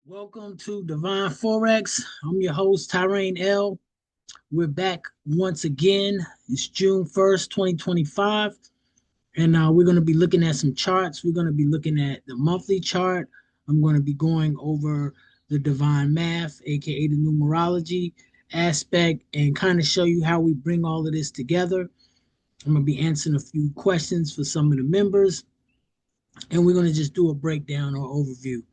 Welcome to Divine Forex. I'm your host, Tyrone L. We're back once again. It's June 1st, 2025. And we're going to be looking at some charts. We're going to be looking at the monthly chart. I'm going to be going over the divine math, aka the numerology aspect, and kind of show you how we bring all of this together. I'm going to be answering a few questions for some of the members, and we're going to just do a breakdown or overview.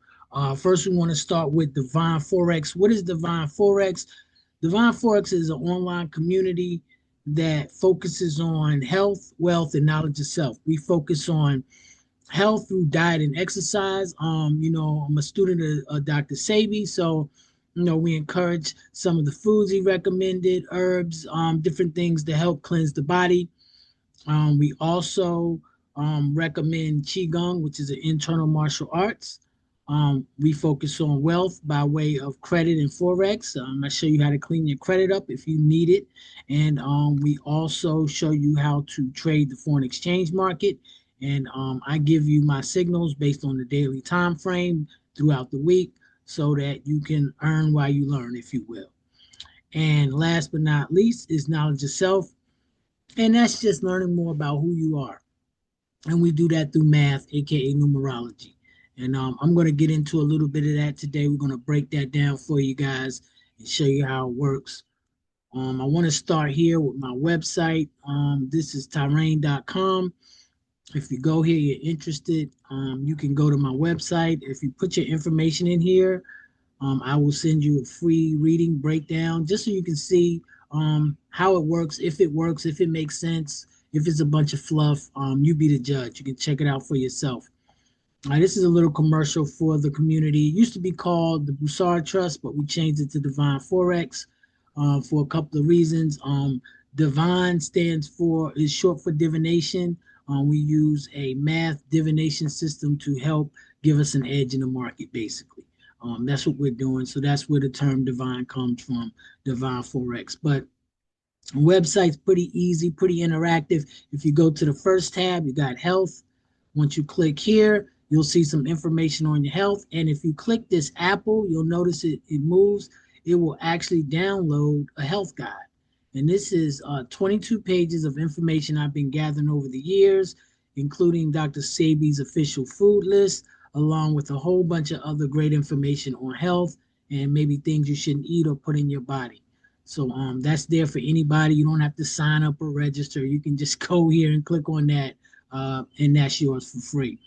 First, we want to start with Divine Forex. What is Divine Forex? Divine Forex is an online community that focuses on health, wealth, and knowledge of self. We focus on health through diet and exercise. I'm a student of Dr. Sabi, so we encourage some of the foods he recommended, herbs, different things to help cleanse the body. We also recommend Qigong, which is an internal martial arts. We focus on wealth by way of credit and Forex. I show you how to clean your credit up if you need it. And we also show you how to trade the foreign exchange market. And I give you my signals based on the daily time frame throughout the week so that you can earn while you learn, if you will. And last but not least is knowledge of self. And that's just learning more about who you are. And we do that through math, aka numerology. And I'm going to get into a little bit of that today. We're going to break that down for you guys and show you how it works. I want to start here with my website. This is Tyrone.com. If you go here, you're interested, you can go to my website. If you put your information in here, I will send you a free reading breakdown just so you can see how it works, if it makes sense, if it's a bunch of fluff. You be the judge. You can check it out for yourself. This is a little commercial for the community. It used to be called the Broussard Trust, but we changed it to Divine Forex for a couple of reasons. Divine is short for divination. We use a math divination system to help give us an edge in the market, basically. That's what we're doing. So that's where the term divine comes from, Divine Forex. But the website's pretty easy, pretty interactive. If you go to the first tab, you got health. Once you click here, you'll see some information on your health. And if you click this apple, you'll notice it moves. It will actually download a health guide. And this is 22 pages of information I've been gathering over the years, including Dr. Sabi's official food list, along with a whole bunch of other great information on health and maybe things you shouldn't eat or put in your body. So that's there for anybody. You don't have to sign up or register. You can just go here and click on that, and that's yours for free.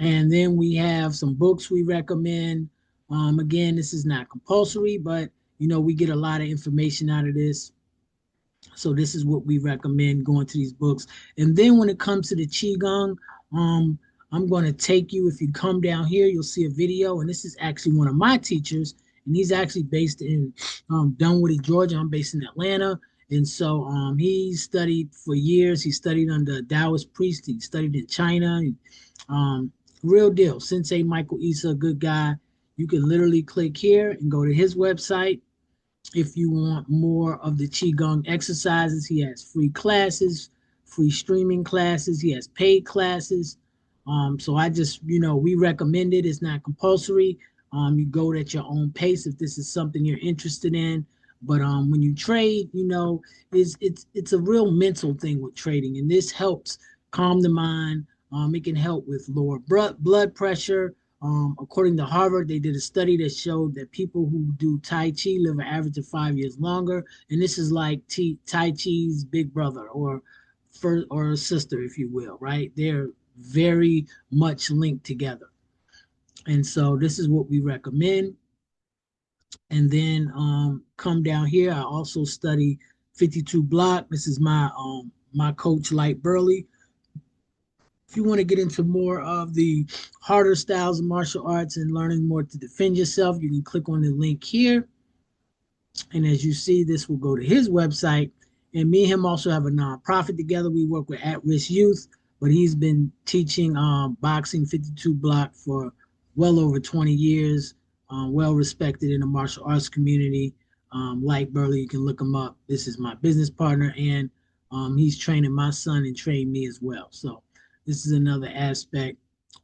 And then we have some books we recommend. Again, this is not compulsory, but we get a lot of information out of this. So this is what we recommend, going to these books. And then when it comes to the Qigong, I'm going to take you, if you come down here, you'll see a video. And this is actually one of my teachers. And he's actually based in Dunwoody, Georgia. I'm based in Atlanta. And so he studied for years. He studied under a Taoist priest. He studied in China. Real deal. Sensei Michael Issa, good guy. You can literally click here and go to his website. If you want more of the Qigong exercises, he has free classes, free streaming classes. He has paid classes. So I just, we recommend it. It's not compulsory. You go at your own pace if this is something you're interested in. But when you trade, it's a real mental thing with trading, and this helps calm the mind. It can help with lower blood pressure. According to Harvard, they did a study that showed that people who do Tai Chi live an average of 5 years longer. And this is like Tai Chi's big brother or sister, if you will, right? They're very much linked together. And so this is what we recommend. And then come down here. I also study 52 block. This is my coach, Light Burley. If you want to get into more of the harder styles of martial arts and learning more to defend yourself, you can click on the link here. And as you see, this will go to his website. And me and him also have a nonprofit together. We work with at-risk youth, but he's been teaching boxing 52 block for well over 20 years, well respected in the martial arts community. Like Burley, you can look him up. This is my business partner, and he's training my son and trained me as well. So this is another aspect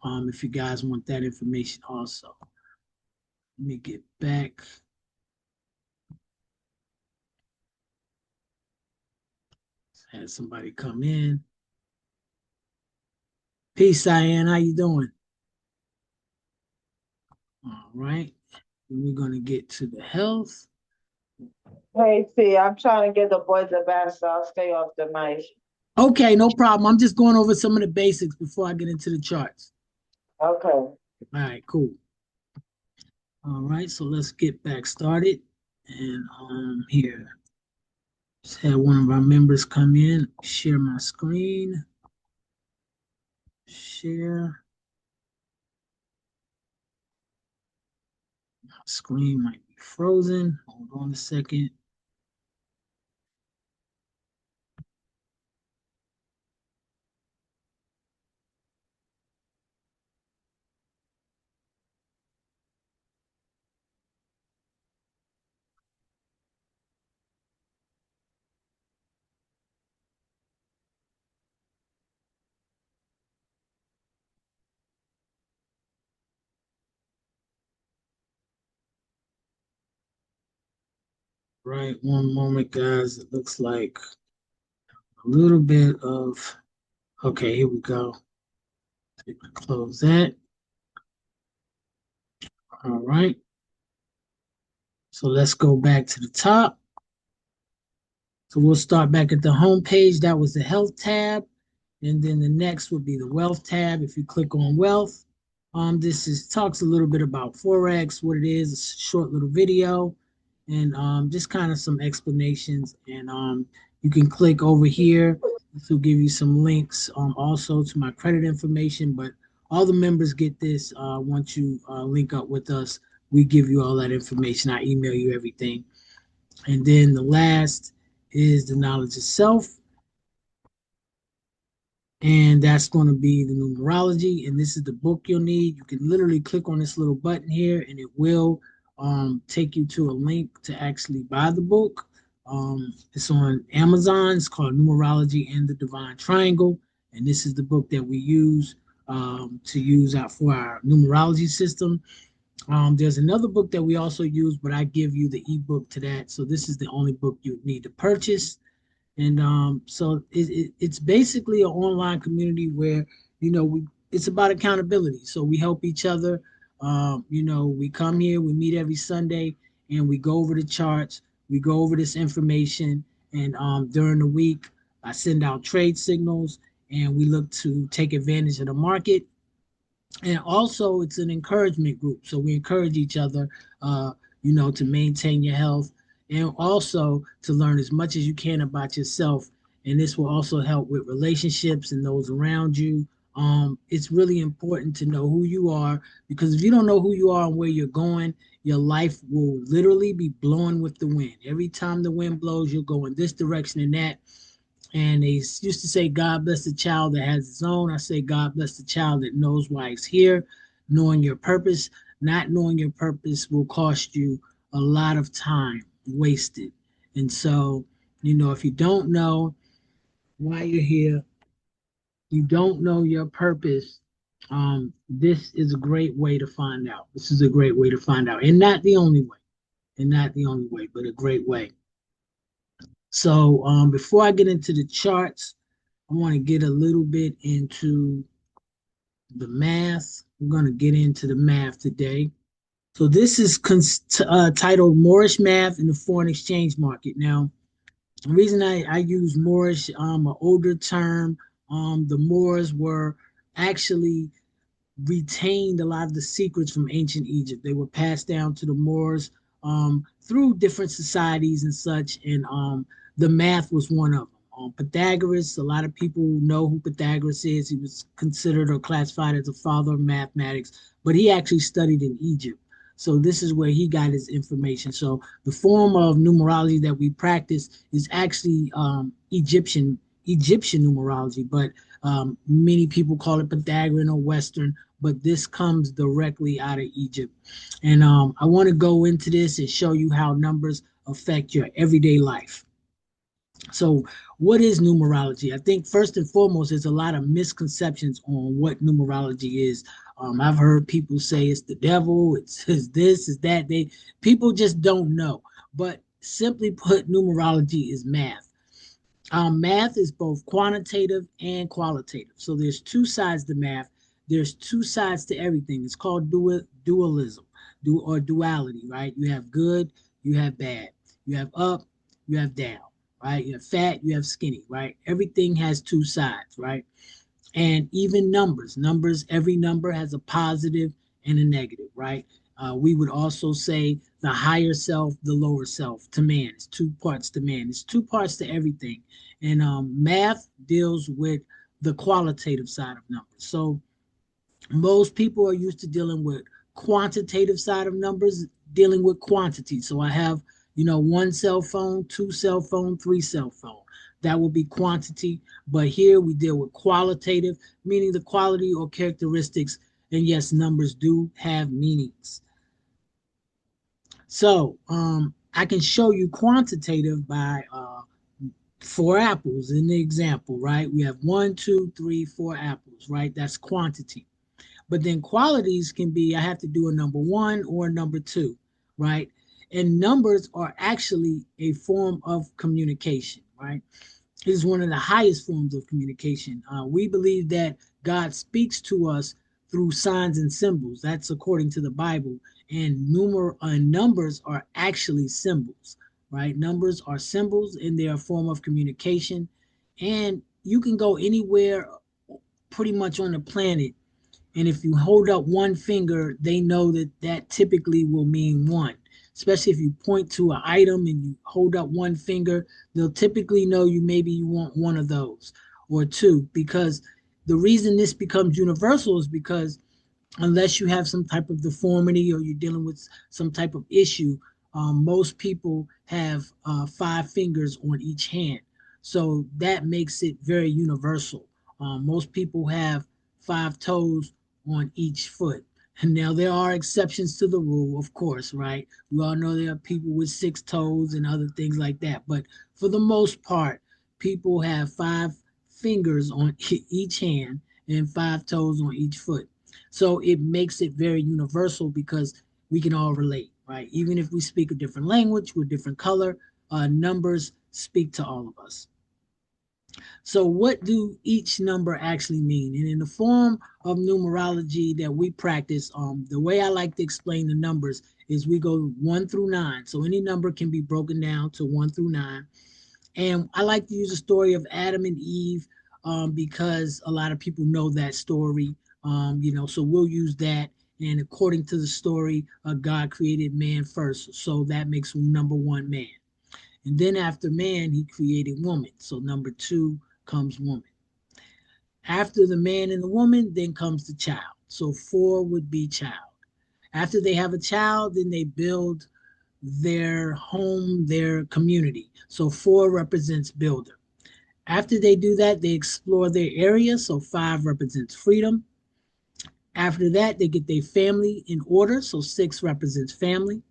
if you guys want that information also. Let me get back. Had somebody come in. Peace, Diane. How you doing? All right. And we're gonna get to the health. Hey, T, I'm trying to get the boys the best, so I'll stay off the mic. Okay, no problem. I'm just going over some of the basics before I get into the charts. Okay. All right, cool. All right, so let's get back started. And here, just had one of our members come in, share my screen, share. My screen might be frozen. Hold on a second. Right, one moment, guys. It looks like a little bit of, okay, here we go. Close that. All right. So let's go back to the top. So we'll start back at the home page. That was the health tab. And then the next would be the wealth tab. If you click on wealth, this is talks a little bit about Forex, what it is, a short little video, and just kind of some explanations. And you can click over here. This will give you some links also to my credit information. But all the members get this once you link up with us. We give you all that information. I email you everything. And then the last is the knowledge of self, and that's going to be the numerology. And this is the book you'll need. You can literally click on this little button here, and it will take you to a link to actually buy the book. It's on Amazon. It's called Numerology and the Divine Triangle, and this is the book that we use to use out for our numerology system. There's another book that we also use, but I give you the ebook to that. So this is the only book you need to purchase. And so it's basically an online community where, it's about accountability. So we help each other. We come here, we meet every Sunday, and we go over the charts. We go over this information. And during the week, I send out trade signals, and we look to take advantage of the market. And also, it's an encouragement group. So we encourage each other, to maintain your health, and also to learn as much as you can about yourself. And this will also help with relationships and those around you. It's really important to know who you are, because if you don't know who you are and where you're going, your life will literally be blowing with the wind. Every time the wind blows, you'll go in this direction and that. And they used to say, God bless the child that has his own. I say, God bless the child that knows why he's here. Knowing your purpose, not knowing your purpose will cost you a lot of time wasted. And so, if you don't know why you're here, you don't know your purpose, this is a great way to find out. This is a great way to find out. And not the only way. And not the only way, but a great way. So before I get into the charts, I want to get a little bit into the math. We're going to get into the math today. So this is titled Moorish Math in the Foreign Exchange Market. Now, the reason I use Moorish, an older term, the Moors were actually retained a lot of the secrets from ancient Egypt. They were passed down to the Moors through different societies and such, and the math was one of them. Pythagoras, a lot of people know who Pythagoras is. He was considered or classified as the father of mathematics, but he actually studied in Egypt. So this is where he got his information. So the form of numerology that we practice is actually Egyptian numerology, but many people call it Pythagorean or Western, but this comes directly out of Egypt. And I want to go into this and show you how numbers affect your everyday life. So, what is numerology? I think first and foremost, there's a lot of misconceptions on what numerology is. I've heard people say it's the devil, it's this, it's that. People just don't know. But simply put, numerology is math. Math is both quantitative and qualitative. So there's two sides to math. There's two sides to everything. It's called dualism, or duality, right? You have good, you have bad. You have up, you have down, right? You have fat, you have skinny, right? Everything has two sides, right? And even numbers, every number has a positive and a negative, right? We would also say the higher self, the lower self to man. It's two parts to man. It's two parts to everything. And math deals with the qualitative side of numbers. So most people are used to dealing with quantitative side of numbers, dealing with quantity. So I have, one cell phone, two cell phone, three cell phone. That will be quantity. But here we deal with qualitative, meaning the quality or characteristics. And yes, numbers do have meanings. So I can show you quantitative by four apples in the example, right? We have one, two, three, four apples, right? That's quantity. But then qualities can be I have to do a number one or a number two, right? And numbers are actually a form of communication, right? It is one of the highest forms of communication. We believe that God speaks to us through signs and symbols. That's according to the Bible. And numbers are actually symbols, right? Numbers are symbols and they're a form of communication. And you can go anywhere pretty much on the planet, and if you hold up one finger, they know that that typically will mean one. Especially if you point to an item and you hold up one finger, they'll typically know you want one of those or two. Because the reason this becomes universal is because unless you have some type of deformity or you're dealing with some type of issue, most people have five fingers on each hand. So that makes it very universal. Most people have five toes on each foot. And now there are exceptions to the rule, of course, right? We all know there are people with six toes and other things like that. But for the most part, people have five fingers on each hand and five toes on each foot. So it makes it very universal because we can all relate, right? Even if we speak a different language with different color, numbers speak to all of us. So what do each number actually mean? And in the form of numerology that we practice, the way I like to explain the numbers is we go 1 through 9. So any number can be broken down to 1 through 9. And I like to use the story of Adam and Eve because a lot of people know that story. So we'll use that. And according to the story, God created man first. So that makes number one man. And then after man, he created woman. So number two comes woman. After the man and the woman, then comes the child. So four would be child. After they have a child, then they build their home, their community. So four represents builder. After they do that, they explore their area. So five represents freedom. After that, they get their family in order. So six represents family.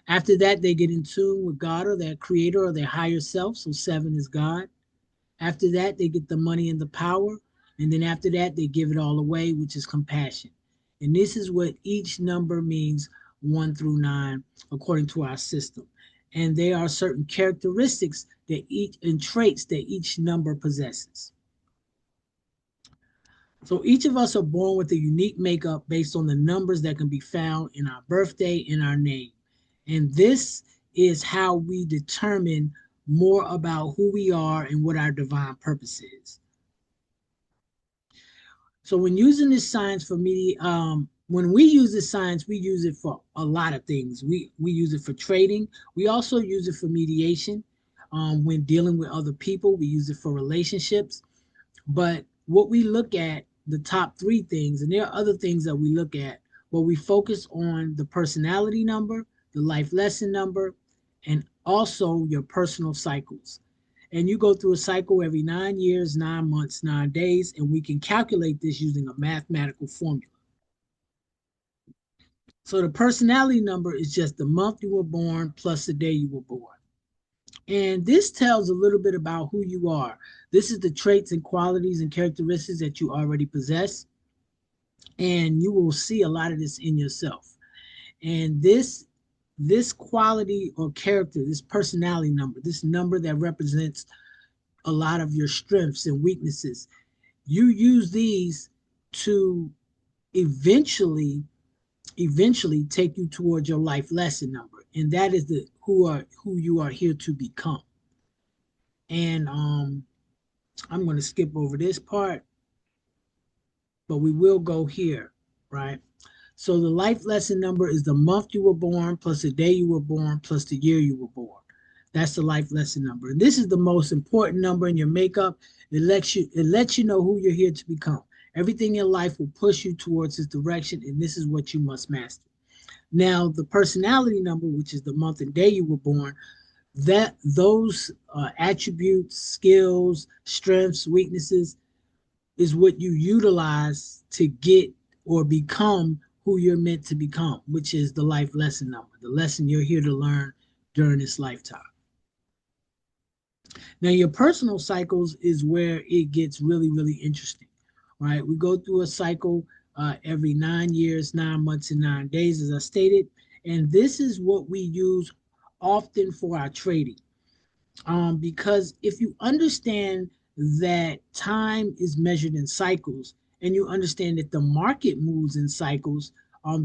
After that, they get in tune with God or their creator or their higher self. So seven is God. After that, they get the money and the power. And then after that, they give it all away, which is compassion. And this is what each number means 1 through 9, according to our system. And there are certain characteristics that each and traits that each number possesses. So each of us are born with a unique makeup based on the numbers that can be found in our birthday and our name. And this is how we determine more about who we are and what our divine purpose is. So when using this science for media, when we use this science, we use it for a lot of things. We use it for trading. We also use it for mediation. When dealing with other people, we use it for relationships. But what we look at, the top three things, and there are other things that we look at, but we focus on the personality number, the life lesson number, and also your personal cycles. And you go through a cycle every 9 years, 9 months, 9 days, and we can calculate this using a mathematical formula. So the personality number is just the month you were born plus the day you were born. And this tells a little bit about who you are. This is the traits and qualities and characteristics that you already possess. and you will see a lot of this in yourself. And this quality or character, this personality number, this number that represents a lot of your strengths and weaknesses, you use these to eventually take you towards your life lesson number, and that is the who you are here to become. And I'm going to skip over this part, but we will go here, right? So the life lesson number is the month you were born plus the day you were born plus the year you were born. That's the life lesson number. And this is the most important number in your makeup. It lets you know who you're here to become. Everything in life will push you towards this direction, and this is what you must master. Now, the personality number, which is the month and day you were born, that those attributes, skills, strengths, weaknesses is what you utilize to get or become who you're meant to become, which is the life lesson number, the lesson you're here to learn during this lifetime. Now, your personal cycles is where it gets really, really interesting, right? We go through a cycle every 9 years, 9 months, and 9 days, as I stated. And this is what we use often for our trading. Because if you understand that time is measured in cycles and you understand that the market moves in cycles,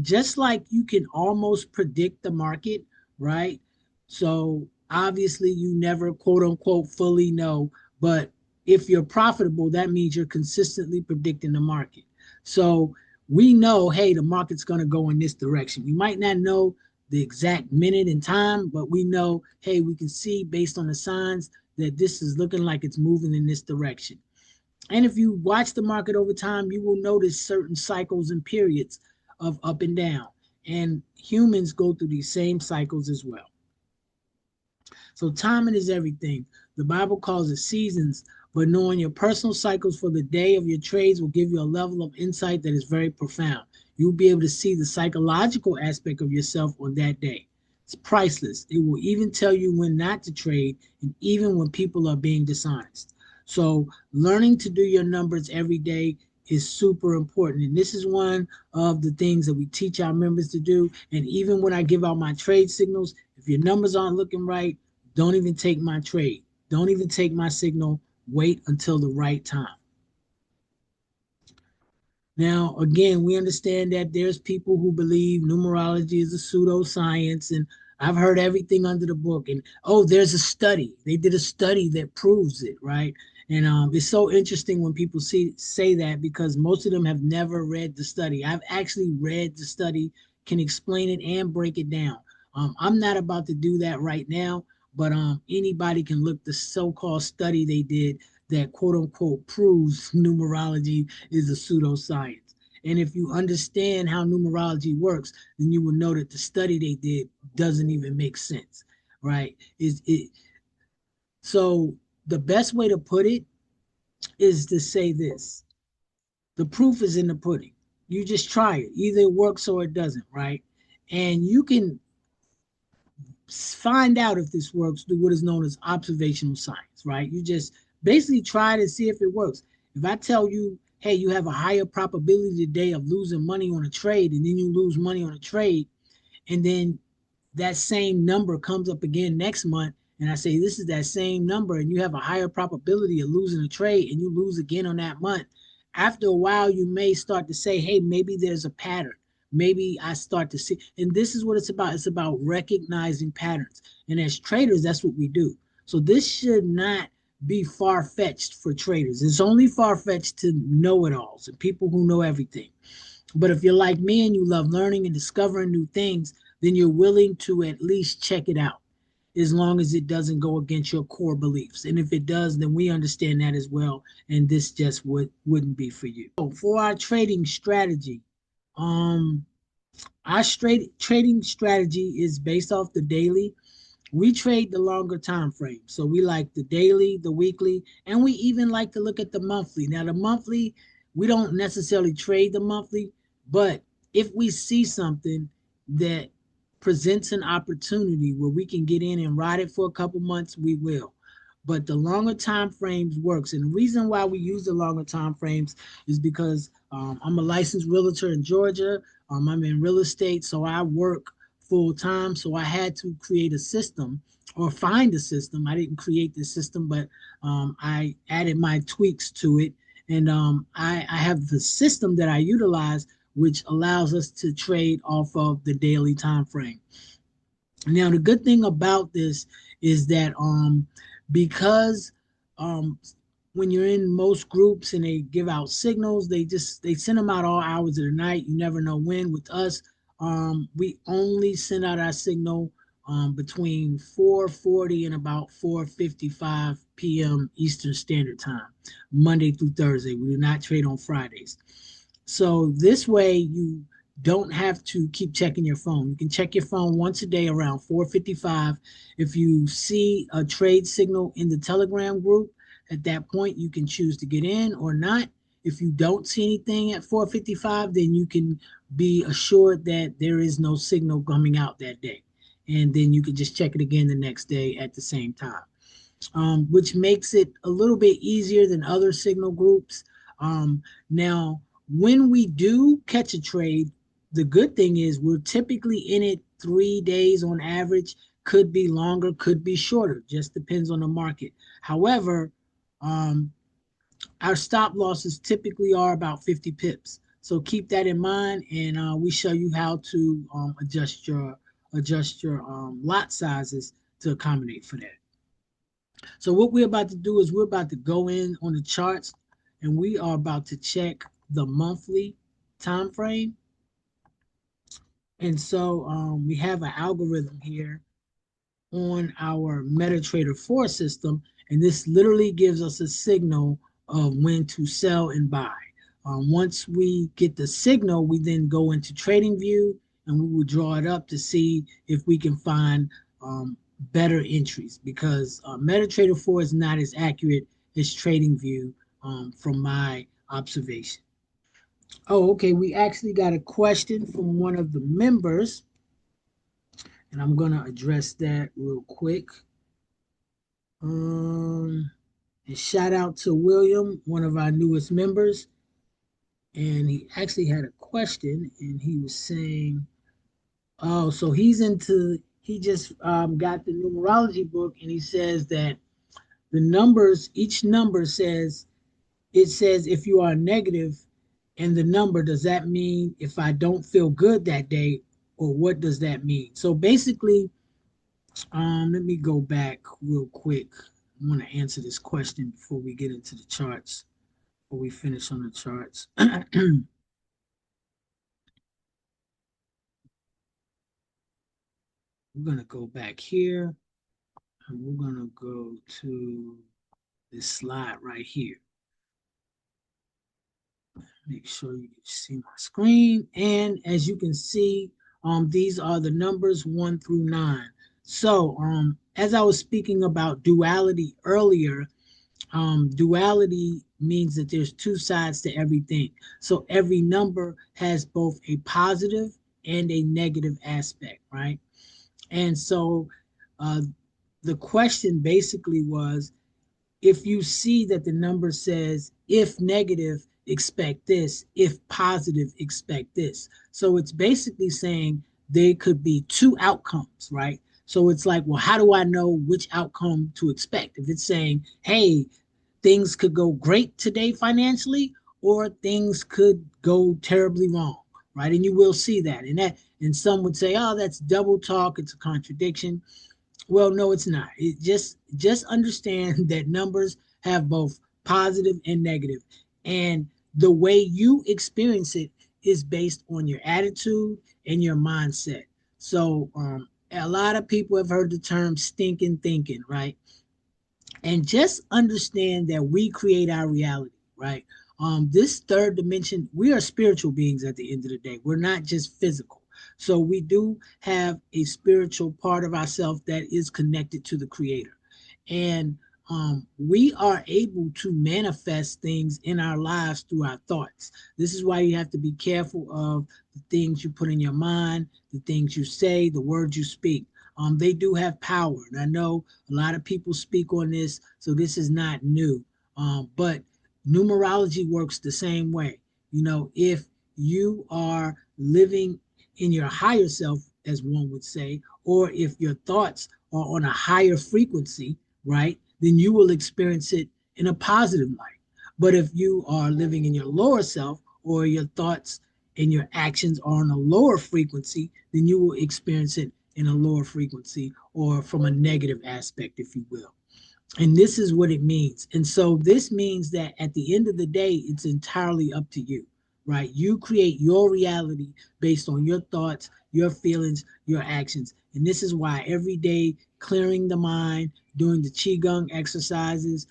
just like you can almost predict the market, right? So obviously you never quote unquote fully know, but if you're profitable, that means you're consistently predicting the market. So we know, hey, the market's going to go in this direction. We might not know the exact minute and time, but we know, hey, we can see based on the signs that this is looking like it's moving in this direction. And if you watch the market over time, you will notice certain cycles and periods of up and down. And humans go through these same cycles as well. So timing is everything. The Bible calls it seasons, but knowing your personal cycles for the day of your trades will give you a level of insight that is very profound. You'll be able to see the psychological aspect of yourself on that day. It's priceless. It will even tell you when not to trade and even when people are being dishonest. So learning to do your numbers every day is super important. And this is one of the things that we teach our members to do. And even when I give out my trade signals, if your numbers aren't looking right, don't even take my trade. Don't even take my signal. Wait until the right time. Now, again, we understand that there's people who believe numerology is a pseudoscience, and I've heard everything under the book. And oh, there's a study. They did a study that proves it, right? And it's so interesting when people say that because most of them have never read the study. I've actually read the study, can explain it and break it down. I'm not about to do that right now, but anybody can look the so-called study they did that quote unquote proves numerology is a pseudoscience. And if you understand how numerology works, then you will know that the study they did doesn't even make sense, right? Is it so the best way to put it is to say this. The proof is in the pudding. You just try it. Either it works or it doesn't, right? And you can find out if this works through what is known as observational science, right? You just basically try to see if it works. If I tell you, hey, you have a higher probability today of losing money on a trade, and then you lose money on a trade, and then that same number comes up again next month, and I say this is that same number, and you have a higher probability of losing a trade, and you lose again on that month, after a while, you may start to say, hey, maybe there's a pattern. Maybe I start to see, and this is what it's about. It's about recognizing patterns. And as traders, that's what we do. So this should not be far-fetched for traders. It's only far-fetched to know-it-alls and people who know everything. But if you're like me and you love learning and discovering new things, then you're willing to at least check it out as long as it doesn't go against your core beliefs. And if it does, then we understand that as well. And this just wouldn't be for you. So for our trading strategy, um, our trading strategy is based off the daily. We trade the longer time frame. So we like the daily, the weekly, and we even like to look at the monthly. Now, the monthly, we don't necessarily trade the monthly, but if we see something that presents an opportunity where we can get in and ride it for a couple months, we will. but the longer time frames works. And the reason why we use the longer time frames is because I'm a licensed realtor in Georgia. I'm in real estate, so I work full time. So I had to create a system or find a system. I didn't create the system, but I added my tweaks to it. And I have the system that I utilize, which allows us to trade off of the daily time frame. Now, the good thing about this is that because um, when you're in most groups and they give out signals, they send them out all hours of the night. You never know when. With us, we only send out our signal between 4:40 and about 4:55 p.m. Eastern Standard Time, Monday through Thursday. We do not trade on Fridays. So this way you don't have to keep checking your phone. You can check your phone once a day around 4:55. If you see a trade signal in the Telegram group, at that point you can choose to get in or not. If you don't see anything at 4:55, then you can be assured that there is no signal coming out that day. And then you can just check it again the next day at the same time, which makes it a little bit easier than other signal groups. Now, when we do catch a trade, the good thing is we're typically in it 3 days on average. Could be longer, could be shorter, just depends on the market. However, um, our stop losses typically are about 50 pips. So keep that in mind, and we show you how to adjust your lot sizes to accommodate for that. So what we're about to do is we're about to go in on the charts, and we are about to check the monthly time frame. And so we have an algorithm here on our MetaTrader 4 system, and this literally gives us a signal of when to sell and buy. Once we get the signal, we then go into Trading View, and we will draw it up to see if we can find better entries, because MetaTrader 4 is not as accurate as Trading View from my observation. Oh, okay. We actually got a question from one of the members, and I'm going to address that real quick. And shout out to William, one of our newest members. And he actually had a question, and he was saying, oh, so he just got the numerology book, and he says that the numbers, each number says, it says if you are negative and the number, does that mean if I don't feel good that day, or what does that mean? So basically, let me go back real quick. I want to answer this question before we get into the charts, before we finish on the charts. We're going to go back here, and we're going to go to this slide right here. Make sure you can see my screen. And as you can see, these are the numbers 1 through 9. So as I was speaking about duality earlier, duality means that there's two sides to everything. So every number has both a positive and a negative aspect, right? And so uh, the question basically was, if you see that the number says if negative, expect this, if positive, expect this. So it's basically saying there could be two outcomes, right? So it's like, well, how do I know which outcome to expect? If it's saying, hey, things could go great today financially, or things could go terribly wrong, right? And you will see that. And some would say, oh, that's double talk, it's a contradiction. Well, no, it's not. It just understand that numbers have both positive and negative, and the way you experience it is based on your attitude and your mindset. So, a lot of people have heard the term stinking thinking, right? And just understand that we create our reality, right? This third dimension, we are spiritual beings at the end of the day. We're not just physical. So we do have a spiritual part of ourselves that is connected to the creator. And we are able to manifest things in our lives through our thoughts. This is why you have to be careful of the things you put in your mind, the things you say, the words you speak. They do have power. And I know a lot of people speak on this, so this is not new. But numerology works the same way. If you are living in your higher self, as one would say, or if your thoughts are on a higher frequency, right, then you will experience it in a positive light. But if you are living in your lower self, or your thoughts and your actions are on a lower frequency, then you will experience it in a lower frequency, or from a negative aspect, if you will. And this is what it means. And so this means that at the end of the day, it's entirely up to you, right? You create your reality based on your thoughts, your feelings, your actions. And this is why every day, clearing the mind, doing the Qigong exercises,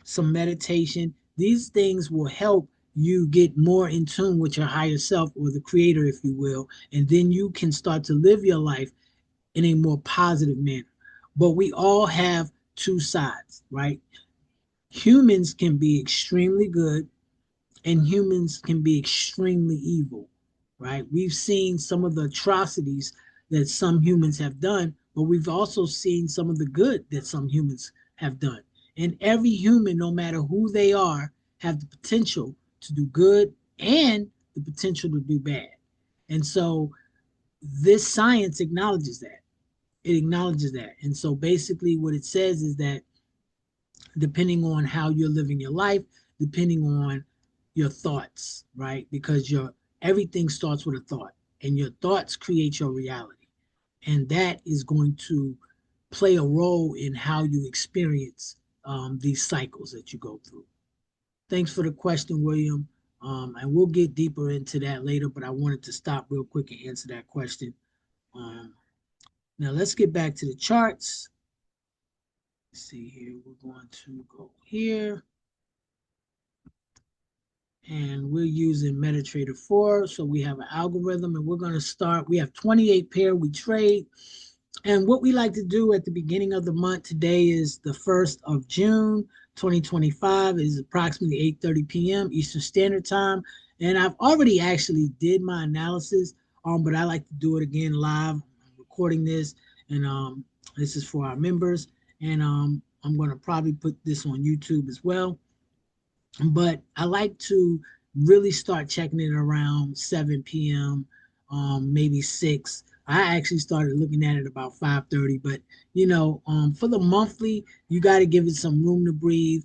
some meditation, these things will help you get more in tune with your higher self, or the creator, if you will. And then you can start to live your life in a more positive manner. But we all have two sides, right? Humans can be extremely good, and humans can be extremely evil, right? We've seen some of the atrocities that some humans have done, but we've also seen some of the good that some humans have done. And every human, no matter who they are, have the potential to do good and the potential to do bad. And so this science acknowledges that. It acknowledges that. And so basically, what it says is that depending on how you're living your life, depending on your thoughts, right? Because your everything starts with a thought, and your thoughts create your reality. And that is going to play a role in how you experience these cycles that you go through. Thanks for the question, William. And we'll get deeper into that later, but I wanted to stop real quick and answer that question. Um, Now let's get back to the charts. Let's see here. We're going to go here. And we're using MetaTrader 4. So we have an algorithm, and we're going to start. We have 28 pair we trade. And what we like to do at the beginning of the month, today is the 1st of June, 2025. It is approximately 8:30 p.m. Eastern Standard Time. And I've already actually did my analysis, but I like to do it again live. I'm recording this, and this is for our members. And I'm going to probably put this on YouTube as well. But I like to really start checking it around 7 p.m., maybe 6. I actually started looking at it about 5:30. But for the monthly, you got to give it some room to breathe.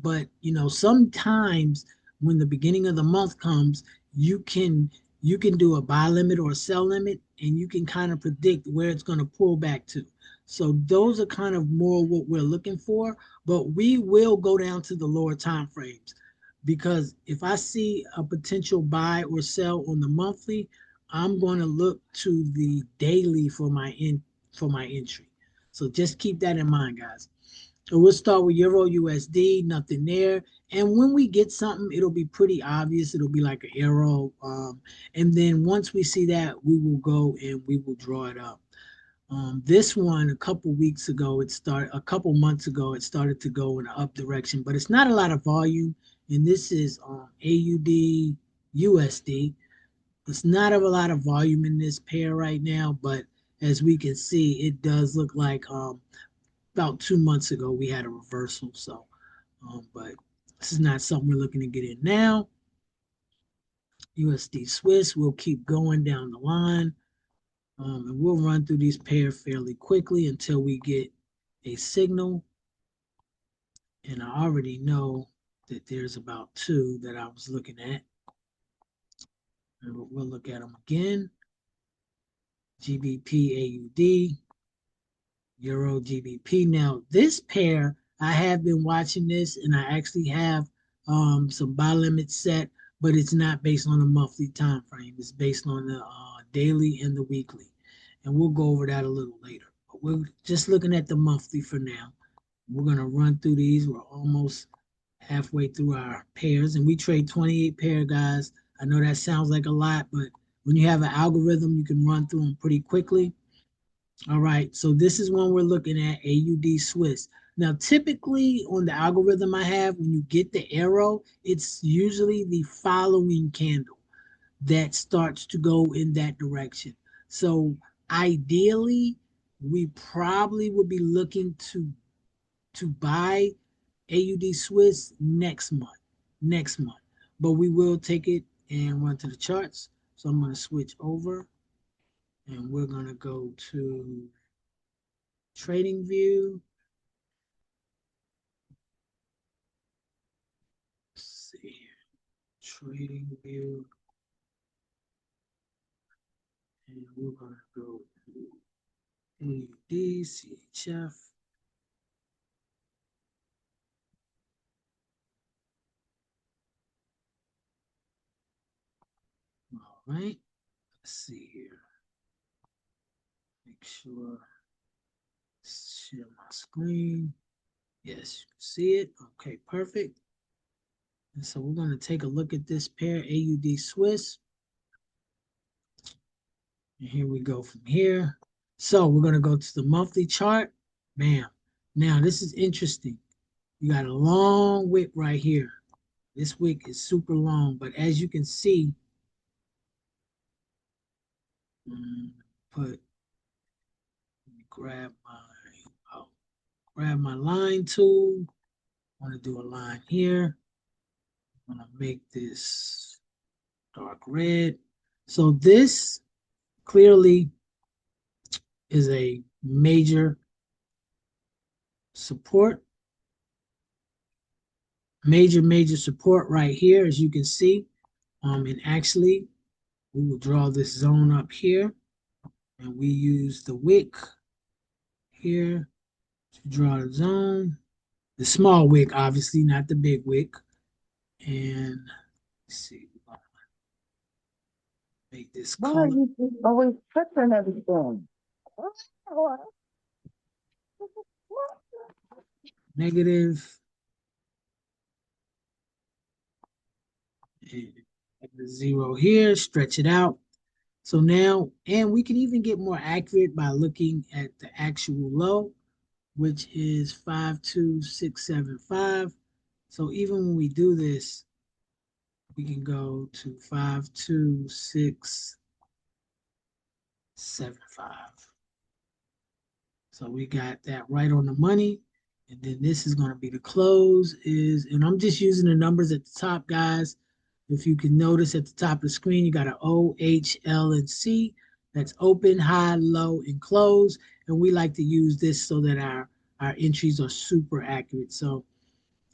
But sometimes when the beginning of the month comes, you can do a buy limit or a sell limit, and you can kind of predict where it's going to pull back to. So those are kind of more what we're looking for, but we will go down to the lower time frames, because if I see a potential buy or sell on the monthly, I'm going to look to the daily for my entry. So just keep that in mind, guys. So we'll start with Euro USD, nothing there. And when we get something, it'll be pretty obvious. It'll be like an arrow. And then once we see that, we will go and we will draw it up. This one, a couple months ago, it started to go in an up direction, but it's not a lot of volume. And this is AUD USD. It's not a lot of volume in this pair right now, but as we can see, it does look like about 2 months ago we had a reversal. So, but this is not something we're looking to get in now. USD Swiss, we'll keep going down the line. And we'll run through these pairs fairly quickly until we get a signal. And I already know that there's about two that I was looking at. And we'll look at them again. GBP AUD, Euro GBP. Now, this pair, I have been watching this, and I actually have some buy limits set, but it's not based on a monthly time frame. It's based on the daily and the weekly. And we'll go over that a little later. But we're just looking at the monthly for now. We're going to run through these. We're almost halfway through our pairs, and we trade 28 pair, guys. I know that sounds like a lot, but when you have an algorithm, you can run through them pretty quickly. All right, so this is one we're looking at, AUD Swiss. Now, typically on the algorithm I have, when you get the arrow, it's usually the following candle that starts to go in that direction. So Ideally, we probably would be looking to buy AUD Swiss next month. Next month. But we will take it and run to the charts. So I'm going to switch over and we're going to go to trading view. Let's see here. Trading view. And we're going to go to AUD, CHF. All right. Let's see here. Make sure share my screen. Yes, you can see it. Okay, perfect. And so we're going to take a look at this pair, AUD Swiss. And here we go from here. So we're going to go to the monthly chart. Bam. Now, this is interesting. You got a long wick right here. This wick is super long, but as you can see, put grab my line tool. I want to do a line here. I'm going to make this dark red. So this clearly is a major support. Major support right here, as you can see. And actually, we will draw this zone up here. And we use the wick here to draw the zone. The small wick, obviously, not the big wick. And let's see, make this Why are color you always fixing everything? negative. And the zero here, stretch it out. So now, and we can even get more accurate by looking at the actual low, which is 52675. So even when we do this, we can go to 52675. So we got that right on the money. And then this is going to be the close and I'm just using the numbers at the top, guys. If you can notice at the top of the screen, you got an O, H, L, and C. That's open, high, low, and close. And we like to use this so that our entries are super accurate. So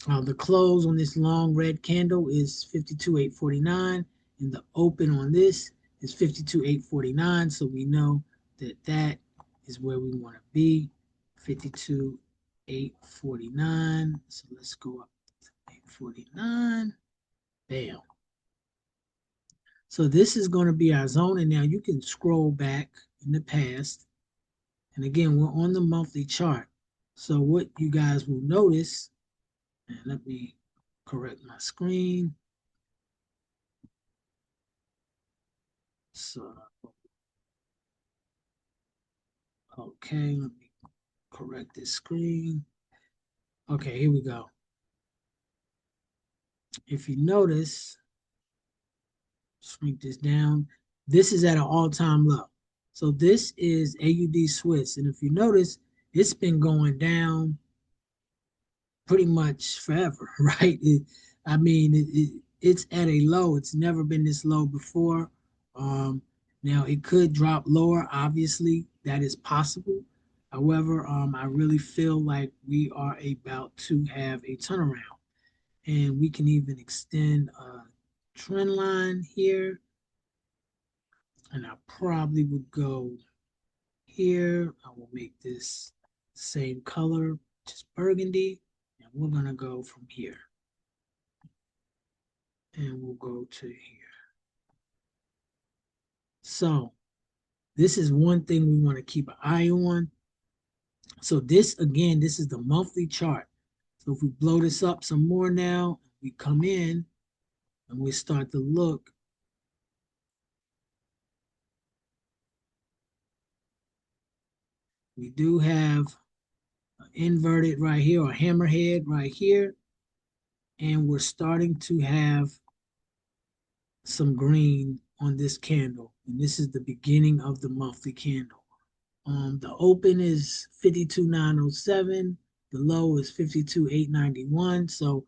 the close on this long red candle is 52,849, and the open on this is 52,849. So we know that that is where we want to be, 52,849. So let's go up to 849. Bam. So this is going to be our zone, and now you can scroll back in the past. And again, we're on the monthly chart. So what you guys will notice, and let me correct my screen. So, okay, let me correct this screen. Okay, here we go. If you notice, shrink this down. This is at an all-time low. So this is AUD Swiss. And if you notice, it's been going down pretty much forever, right? It's at a low. It's never been this low before. Now it could drop lower. Obviously, that is possible. However, I really feel like we are about to have a turnaround, and we can even extend a trend line here. And I probably would go here. I will make this same color, just burgundy, and we're gonna go from here. And we'll go to here. So this is one thing we want to keep an eye on. So this, again, this is the monthly chart. So if we blow this up some more now, we come in and we start to look. We do have an inverted right here, or hammerhead right here. And we're starting to have some green on this candle. And this is the beginning of the monthly candle. The open is 52,907. The low is 52,891. So,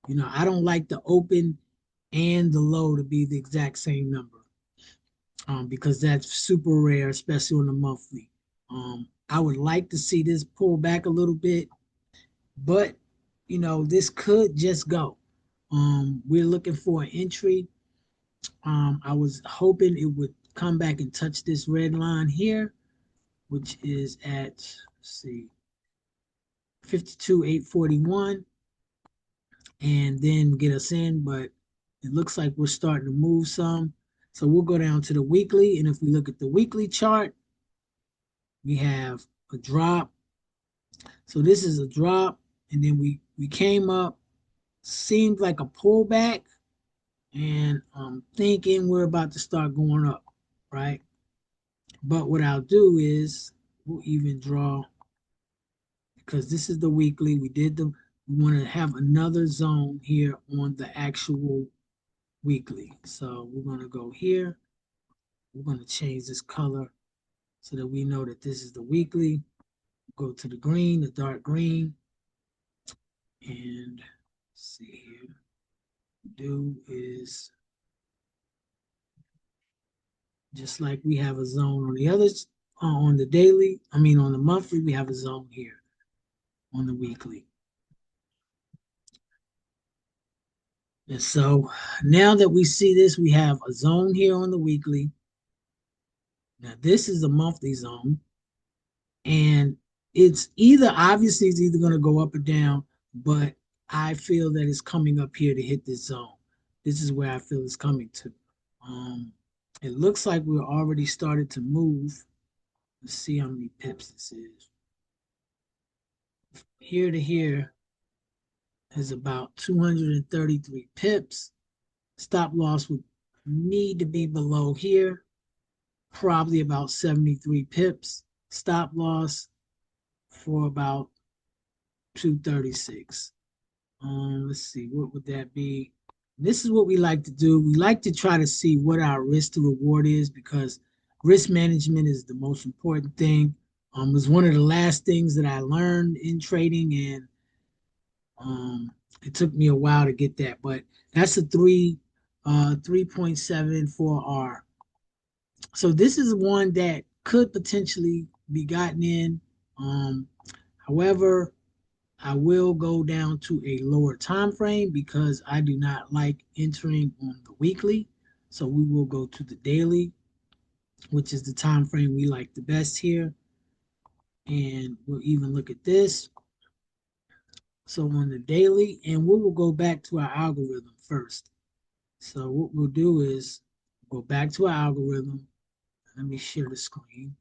I don't like the open and the low to be the exact same number, because that's super rare, especially on the monthly. I would like to see this pull back a little bit, but this could just go. We're looking for an entry. I was hoping it would come back and touch this red line here, which is at, let's see, 52,841, and then get us in. But it looks like we're starting to move some. So we'll go down to the weekly. And if we look at the weekly chart, we have a drop. So this is a drop. And then we came up, seemed like a pullback. And I'm thinking we're about to start going up, right? But what I'll do is we'll even draw, because this is the weekly. We want to have another zone here on the actual weekly. So we're going to go here. We're going to change this color so that we know that this is the weekly. Go to the green, the dark green, and see here. Do is just like we have a zone on the others, on the daily, on the monthly, we have a zone here on the weekly. And so now that we see this, we have a zone here on the weekly. Now this is the monthly zone. And obviously it's either going to go up or down, but I feel that it's coming up here to hit this zone. This is where I feel it's coming to. It looks like we're already started to move. Let's see how many pips this is. Here to here is about 233 pips. Stop loss would need to be below here, probably about 73 pips. Stop loss for about 236. Let's see, what would that be? This is what we like to do. We like to try to see what our risk to reward is, because risk management is the most important thing. It was one of the last things that I learned in trading, and it took me a while to get that. But that's a 3.74R. So this is one that could potentially be gotten in. However, I will go down to a lower time frame because I do not like entering on the weekly. So we will go to the daily, which is the time frame we like the best here. And we'll even look at this. So on the daily, and we will go back to our algorithm first. So what we'll do is go back to our algorithm. Let me share the screen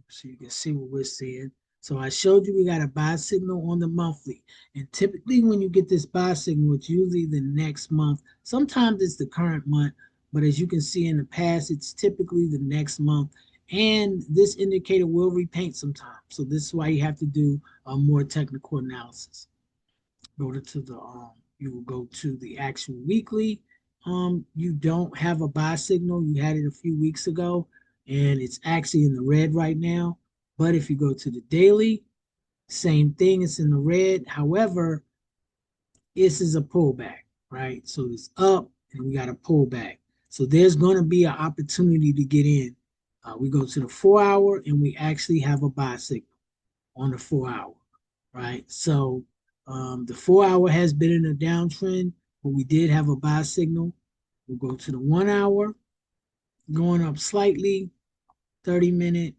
so you can see what we're seeing. So I showed you we got a buy signal on the monthly. And typically when you get this buy signal, it's usually the next month. Sometimes it's the current month, but as you can see in the past, it's typically the next month. And this indicator will repaint sometimes. So this is why you have to do a more technical analysis. You will go to the actual weekly. You don't have a buy signal. You had it a few weeks ago, and it's actually in the red right now. But if you go to the daily, same thing, it's in the red. However, this is a pullback, right? So it's up and we got a pullback. So there's going to be an opportunity to get in. We go to the 4 hour and we actually have a buy signal on the 4 hour, right? So the 4 hour has been in a downtrend, but we did have a buy signal. We'll go to the 1 hour, going up slightly, 30 minute.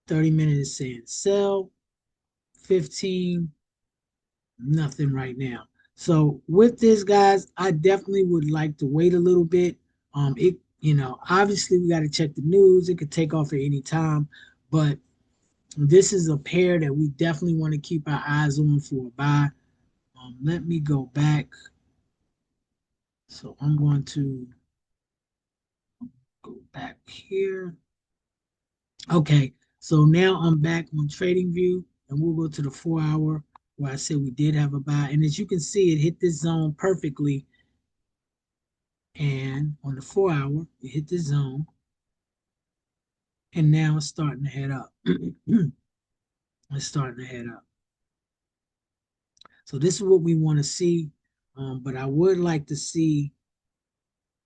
30 minute is saying sell, 15, nothing right now. So with this, guys, I definitely would like to wait a little bit. Obviously we got to check the news. It could take off at any time, but this is a pair that we definitely want to keep our eyes on for a buy. Let me go back. So I'm going to go back here. Okay, so now I'm back on TradingView, and we'll go to the 4 hour where I said we did have a buy. And as you can see, it hit this zone perfectly. And on the 4 hour, it hit this zone. And now it's starting to head up. It's starting to head up. So this is what we want to see. But I would like to see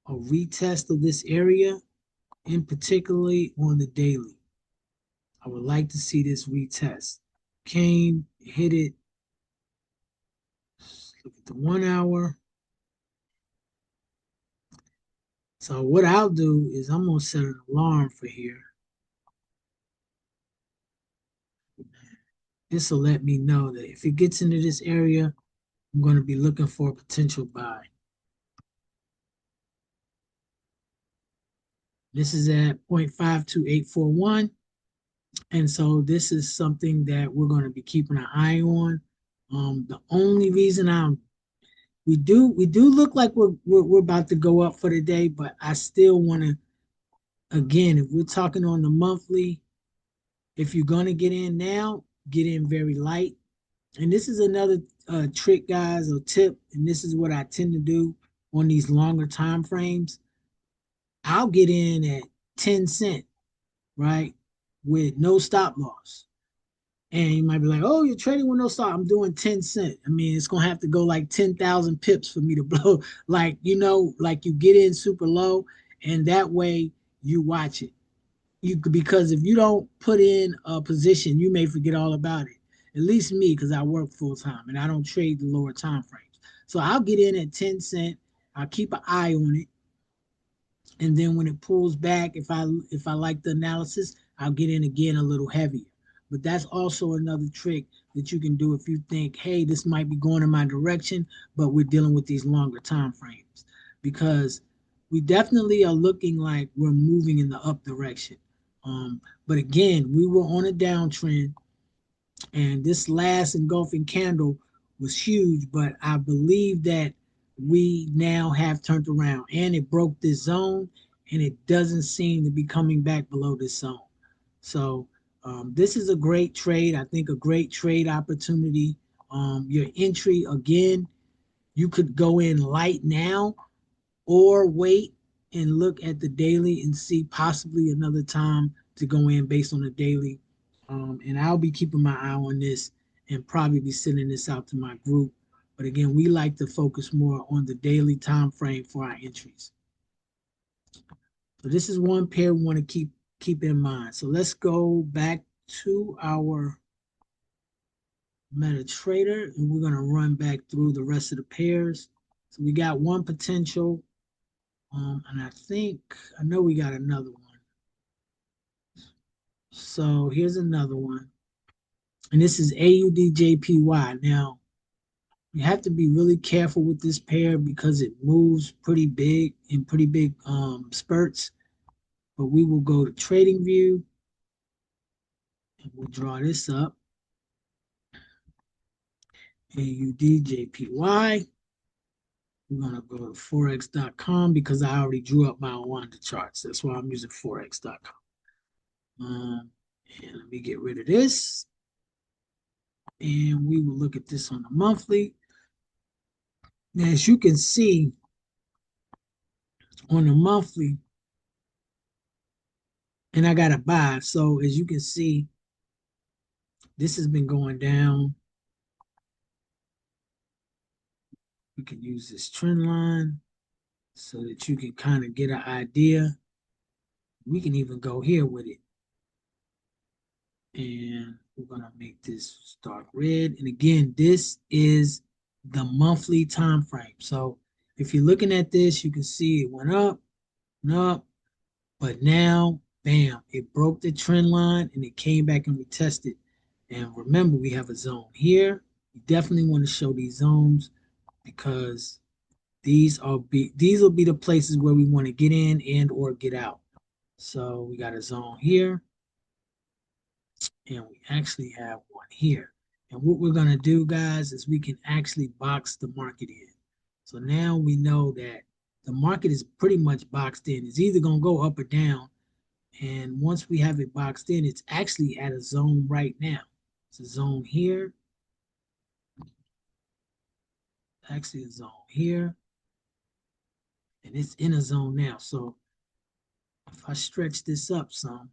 a retest of this area, and particularly on the daily. I would like to see this retest. Came, hit it. Look at the 1 hour. So what I'll do is I'm gonna set an alarm for here. This will let me know that if it gets into this area, I'm gonna be looking for a potential buy. This is at 0.52841. And so this is something that we're going to be keeping an eye on. The only reason we do look like we're about to go up for the day, but I still want to, again, if we're talking on the monthly, if you're going to get in now, get in very light. And this is another trick, guys, or tip, and this is what I tend to do on these longer time frames. I'll get in at 10 cent, right, with no stop loss. And you might be like, oh, you're trading with no stop. I'm doing 10 cent. I mean, it's gonna have to go like 10,000 pips for me to blow. Like, like you get in super low, and that way you watch it. You could, because if you don't put in a position, you may forget all about it. At least me, because I work full time and I don't trade the lower time frames. So I'll get in at 10 cent. I'll keep an eye on it, and then when it pulls back, if I like the analysis, I'll get in again a little heavier. But that's also another trick that you can do if you think, hey, this might be going in my direction, but we're dealing with these longer time frames, because we definitely are looking like we're moving in the up direction. But again, we were on a downtrend, and this last engulfing candle was huge, but I believe that we now have turned around, and it broke this zone, and it doesn't seem to be coming back below this zone. So this is a great trade. I think a great trade opportunity. Your entry, again, you could go in light now or wait and look at the daily and see possibly another time to go in based on the daily. And I'll be keeping my eye on this and probably be sending this out to my group. But again, we like to focus more on the daily time frame for our entries. So this is one pair we want to keep in mind. So let's go back to our MetaTrader, and we're going to run back through the rest of the pairs. So we got one potential. And I know we got another one. So here's another one. And this is AUDJPY. Now, you have to be really careful with this pair because it moves pretty big in pretty big spurts. But we will go to Trading View, and we'll draw this up. AUDJPY. We're going to go to Forex.com because I already drew up my Wanda charts. That's why I'm using Forex.com. And let me get rid of this. And we will look at this on the monthly. Now, as you can see on the monthly, and I got to buy. So as you can see, this has been going down. We can use this trend line so that you can kind of get an idea. We can even go here with it. And we're going to make this dark red. And again, this is the monthly time frame. So if you're looking at this, you can see it went up and up, but now, bam, it broke the trend line and it came back and retested. And remember, we have a zone here. You definitely want to show these zones because these will be the places where we want to get in and or get out. So we got a zone here, and we actually have one here. And what we're going to do, guys, is we can actually box the market in. So now we know that the market is pretty much boxed in. It's either going to go up or down. And once we have it boxed in, it's actually at a zone right now. It's a zone here. Actually, a zone here. And it's in a zone now. So if I stretch this up some,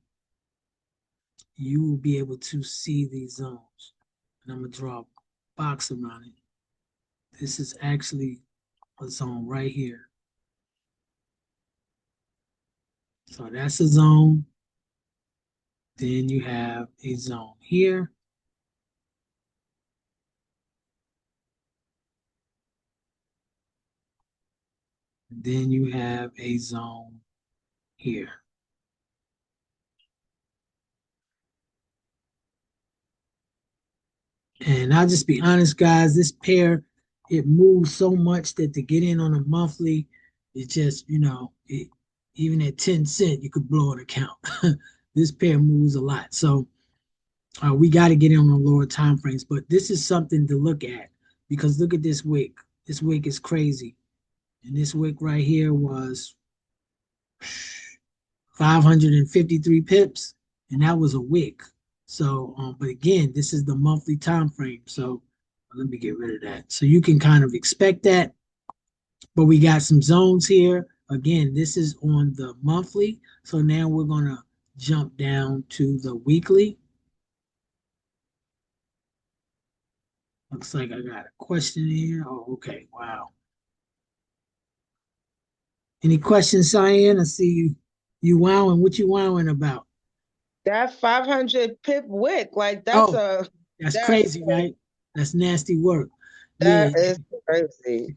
you will be able to see these zones. And I'm going to draw a box around it. This is actually a zone right here. So that's a zone. Then you have a zone here. Then you have a zone here. And I'll just be honest, guys, this pair, it moves so much that to get in on a monthly, it just, even at 10 cent, you could blow an account. This pair moves a lot. So we got to get in on the lower time frames. But this is something to look at because look at this wick. This wick is crazy. And this wick right here was 553 pips, and that was a wick. So, but again, this is the monthly time frame. So let me get rid of that. So you can kind of expect that. But we got some zones here. Again, this is on the monthly. So now we're going to jump down to the weekly. Looks like I got a question here. Oh, okay. Wow. Any questions, Cyan? I see you wowing. What you wowing about? That 500 pip wick, like Oh, that's that's crazy, right? That's nasty work. Yeah, that is crazy.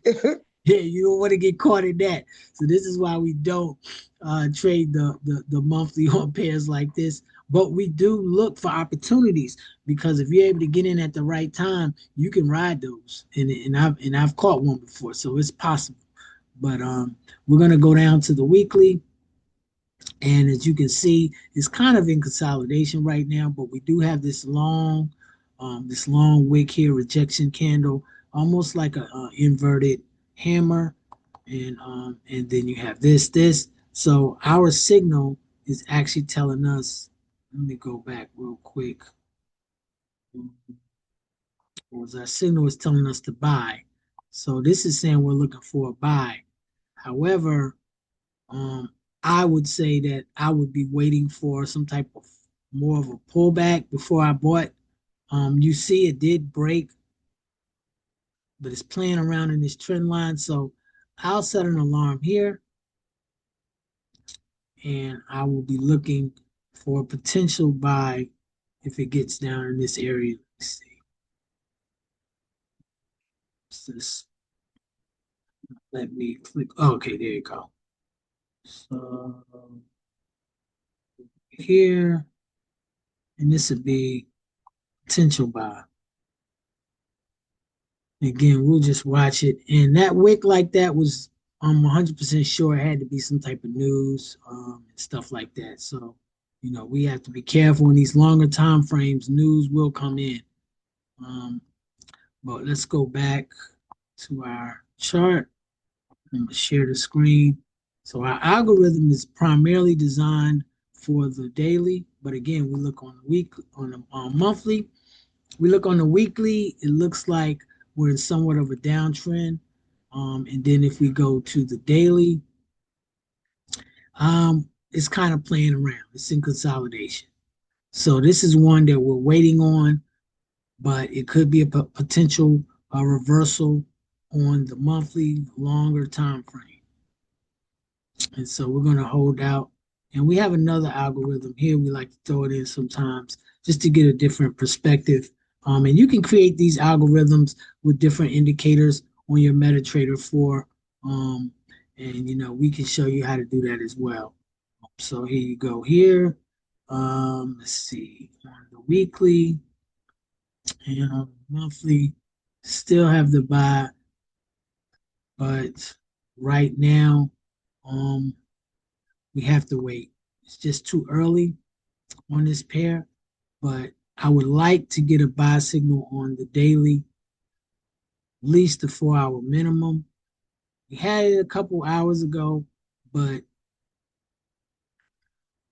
yeah, you don't want to get caught in that. So this is why we don't trade the monthly on pairs like this. But we do look for opportunities because if you're able to get in at the right time, you can ride those. And I've caught one before, so it's possible. But we're gonna go down to the weekly. And as you can see, it's kind of in consolidation right now, but we do have this long wick here, rejection candle, almost like a inverted hammer, and then you have this. So our signal is actually telling us. Let me go back real quick. Was our signal is telling us to buy. So this is saying we're looking for a buy. However, Um, I would say that I would be waiting for some type of more of a pullback before I bought. You see, it did break, but it's playing around in this trend line. So I'll set an alarm here and I will be looking for a potential buy if it gets down in this area. Let's see. Just let me click. Oh, okay, there you go. So here, and this would be potential buy. Again, we'll just watch it. And that wick like that was, I'm 100% sure it had to be some type of news and stuff like that. So, we have to be careful in these longer time frames. News will come in. Um, but let's go back to our chart. I'm going to share the screen. So our algorithm is primarily designed for the daily, but again, we look on the week, on the monthly. We look on the weekly, it looks like we're in somewhat of a downtrend. And then if we go to the daily, it's kind of playing around. It's in consolidation. So this is one that we're waiting on, but it could be a potential reversal on the monthly longer time frame. And so we're going to hold out. And we have another algorithm here. We like to throw it in sometimes just to get a different perspective. And you can create these algorithms with different indicators on your MetaTrader 4. And, we can show you how to do that as well. So here you go here. Let's see, on the weekly and on the monthly, still have the buy, but right now, um, we have to wait. It's just too early on this pair, but I would like to get a buy signal on the daily, at least the 4 hour minimum. We had it a couple hours ago, but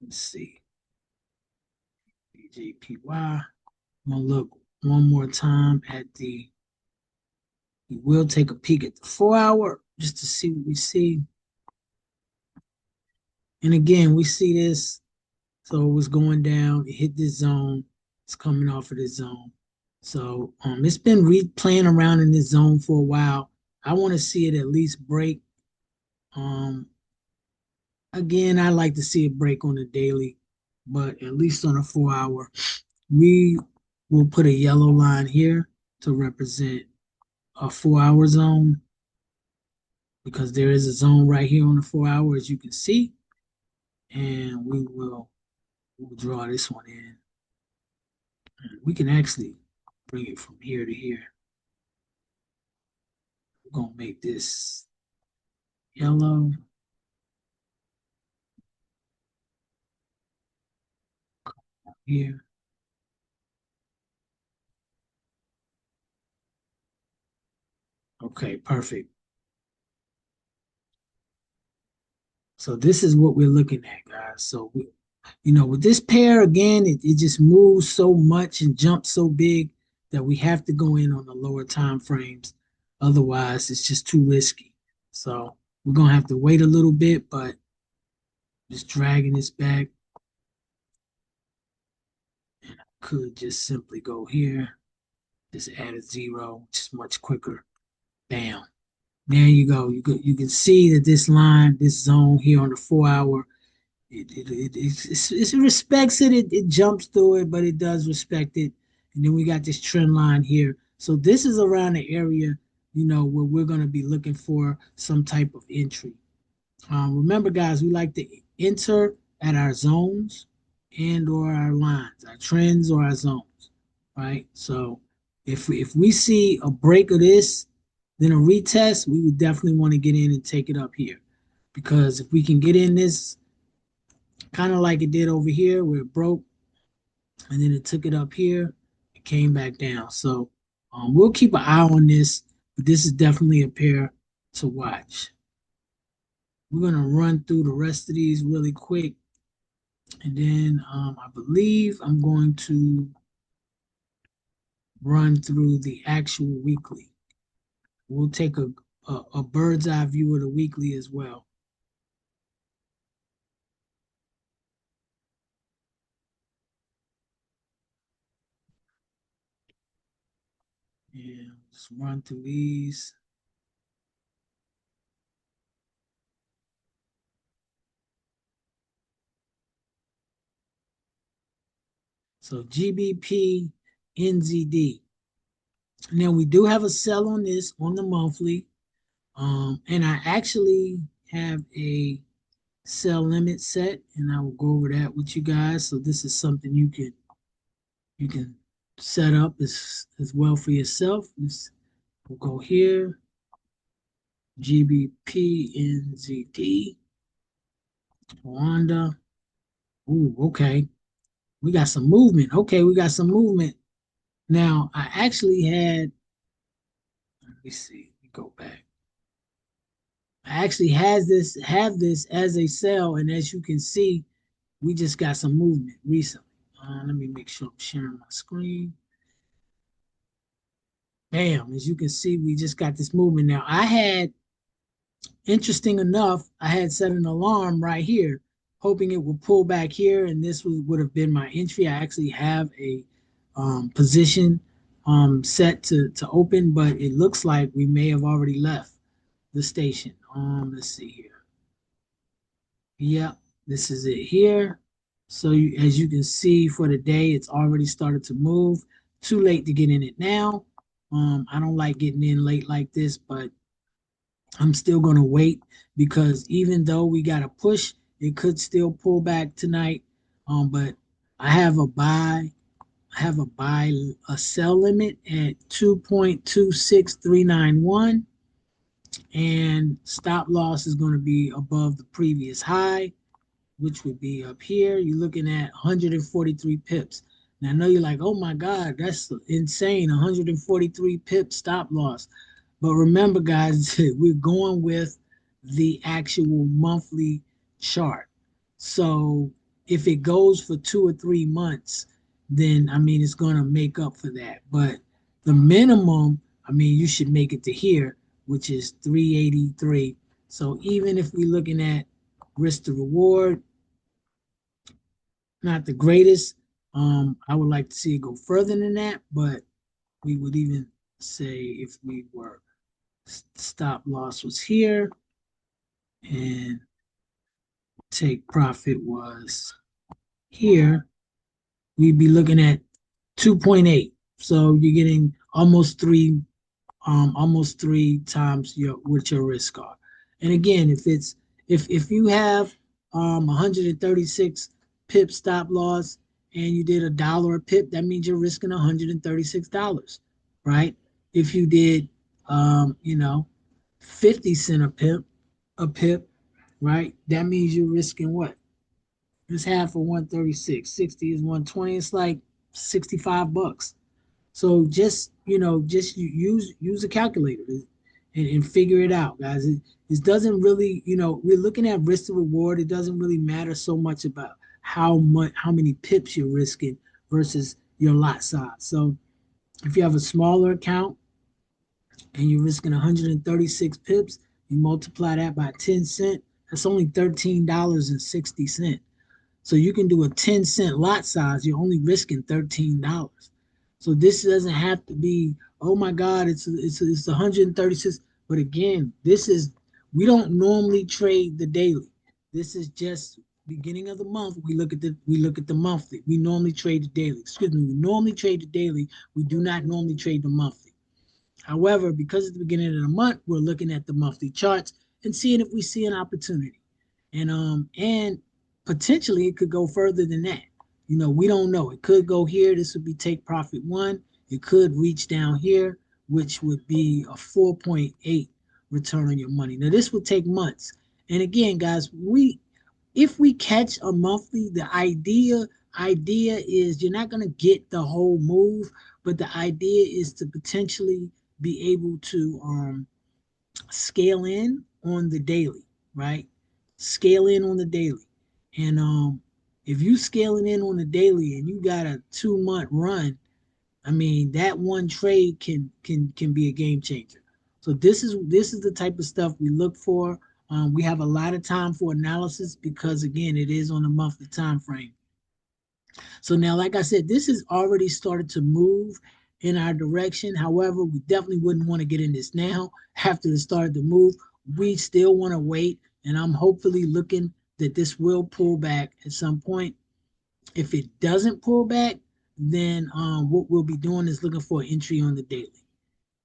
let's see. BJPY. I'm gonna look one more time at we will take a peek at the 4 hour just to see what we see. And again, we see this So it was going down, it hit this zone, it's coming off of this zone. So it's been playing around in this zone for a while. I want to see it at least break. Um, Again, I like to see it break on the daily, but at least on a 4 hour, we will put a yellow line here to represent a 4 hour zone because there is a zone right here on the 4 hour, as you can see, and we'll draw this one in. We can actually bring it from here to here. We're gonna make this yellow. Here. Okay, perfect. So this is what we're looking at, guys. So with this pair again, it just moves so much and jumps so big that we have to go in on the lower time frames. Otherwise, it's just too risky. So we're gonna have to wait a little bit, but just dragging this back. And I could just simply go here, just add a zero, which is much quicker. Bam. There you go. You can see that this line, this zone here on the 4 hour, it respects it. It jumps through it, but it does respect it. And then we got this trend line here. So this is around the area, where we're going to be looking for some type of entry. Remember, guys, we like to enter at our zones and or our lines, our trends or our zones, right? So if we see a break of this, then a retest, we would definitely want to get in and take it up here. Because if we can get in this kind of like it did over here where it broke and then it took it up here, it came back down. So we'll keep an eye on this, but this is definitely a pair to watch. We're going to run through the rest of these really quick. And then I believe I'm going to run through the actual weekly. We'll take a bird's eye view of the weekly as well. And just run through these. So GBP, NZD. Now we do have a sell on this on the monthly. And I actually have a sell limit set, and I will go over that with you guys. So this is something you can set up as well for yourself. We'll go here, GBP, NZD, Rwanda. Ooh, okay. We got some movement. Okay, we got some movement. Now I actually had. Let me see. Let me go back. I actually have this as a sell, and as you can see, we just got some movement recently. Let me make sure I'm sharing my screen. Bam, as you can see, we just got this movement. Now, interesting enough, I had set an alarm right here, hoping it would pull back here, and this would have been my entry. I actually have a position set to open, but it looks like we may have already left the station. Let's see here. Yep, this is it here. So as you can see for the day, it's already started to move. Too late to get in it now. I don't like getting in late like this, but I'm still going to wait because even though we got a push, it could still pull back tonight. But I have a sell limit at 2.26391, and stop loss is going to be above the previous high, which would be up here. You're looking at 143 pips. Now I know you're like, oh my God, that's insane. 143 pip stop loss. But remember, guys, we're going with the actual monthly chart. So if it goes for 2 or 3 months, then I mean it's gonna make up for that. But the minimum, I mean, you should make it to here, which is 383. So even if we're looking at risk to reward, not the greatest. I would like to see it go further than that, but we would even say if we were stop loss was here and take profit was here, we'd be looking at 2.8. So you're getting almost three times your what your risk are. And again, if you have 136 pip stop loss and you did $1 a pip, that means you're risking $136, right? If you did 50 cent a pip, right? That means you're risking what? It's half of 136. 60 is 120. It's like $65. So just use a calculator and figure it out, guys. It doesn't really, we're looking at risk to reward. It doesn't really matter so much about how many pips you're risking versus your lot size. So if you have a smaller account and you're risking 136 pips, you multiply that by 10 cent. That's only $13.60. So you can do a 10-cent lot size. You're only risking $13. So this doesn't have to be, oh my God, it's 136. But again, we don't normally trade the daily. This is just beginning of the month. We look at the monthly. We normally trade the daily. Excuse me. We normally trade the daily. We do not normally trade the monthly. However, because it's the beginning of the month, we're looking at the monthly charts and seeing if we see an opportunity. And potentially it could go further than that. We don't know. It could go here. This would be take profit one. It could reach down here, which would be a 4.8 return on your money. Now this would take months. And again, guys, if we catch a monthly, the idea is you're not going to get the whole move, but the idea is to potentially be able to scale in on the daily, right? Scale in on the daily. And if you scaling in on the daily and you got a 2 month run, I mean that one trade can be a game changer. So this is the type of stuff we look for. We have a lot of time for analysis because again, it is on a monthly time frame. So now, like I said, this has already started to move in our direction. However, we definitely wouldn't want to get in this now after it started to move. We still want to wait, and I'm hopefully looking that this will pull back at some point. If it doesn't pull back, then what we'll be doing is looking for an entry on the daily.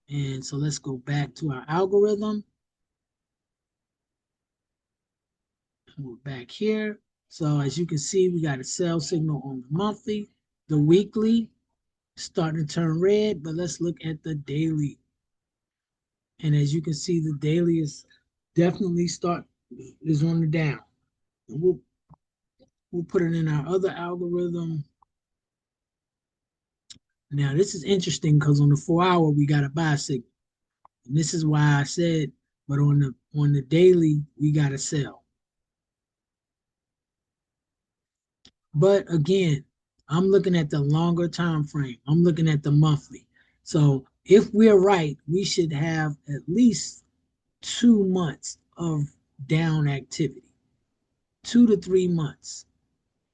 And so let's go back to our algorithm. We're back here. So as you can see, we got a sell signal on the monthly, the weekly, starting to turn red, but let's look at the daily. And as you can see, the daily is definitely is on the down. And we'll put it in our other algorithm. Now this is interesting because on the 4 hour we got a buy signal. And this is why I said, but on the daily, we got to sell. But again, I'm looking at the longer time frame. I'm looking at the monthly. So if we're right, we should have at least 2 months of down activity, 2 to 3 months.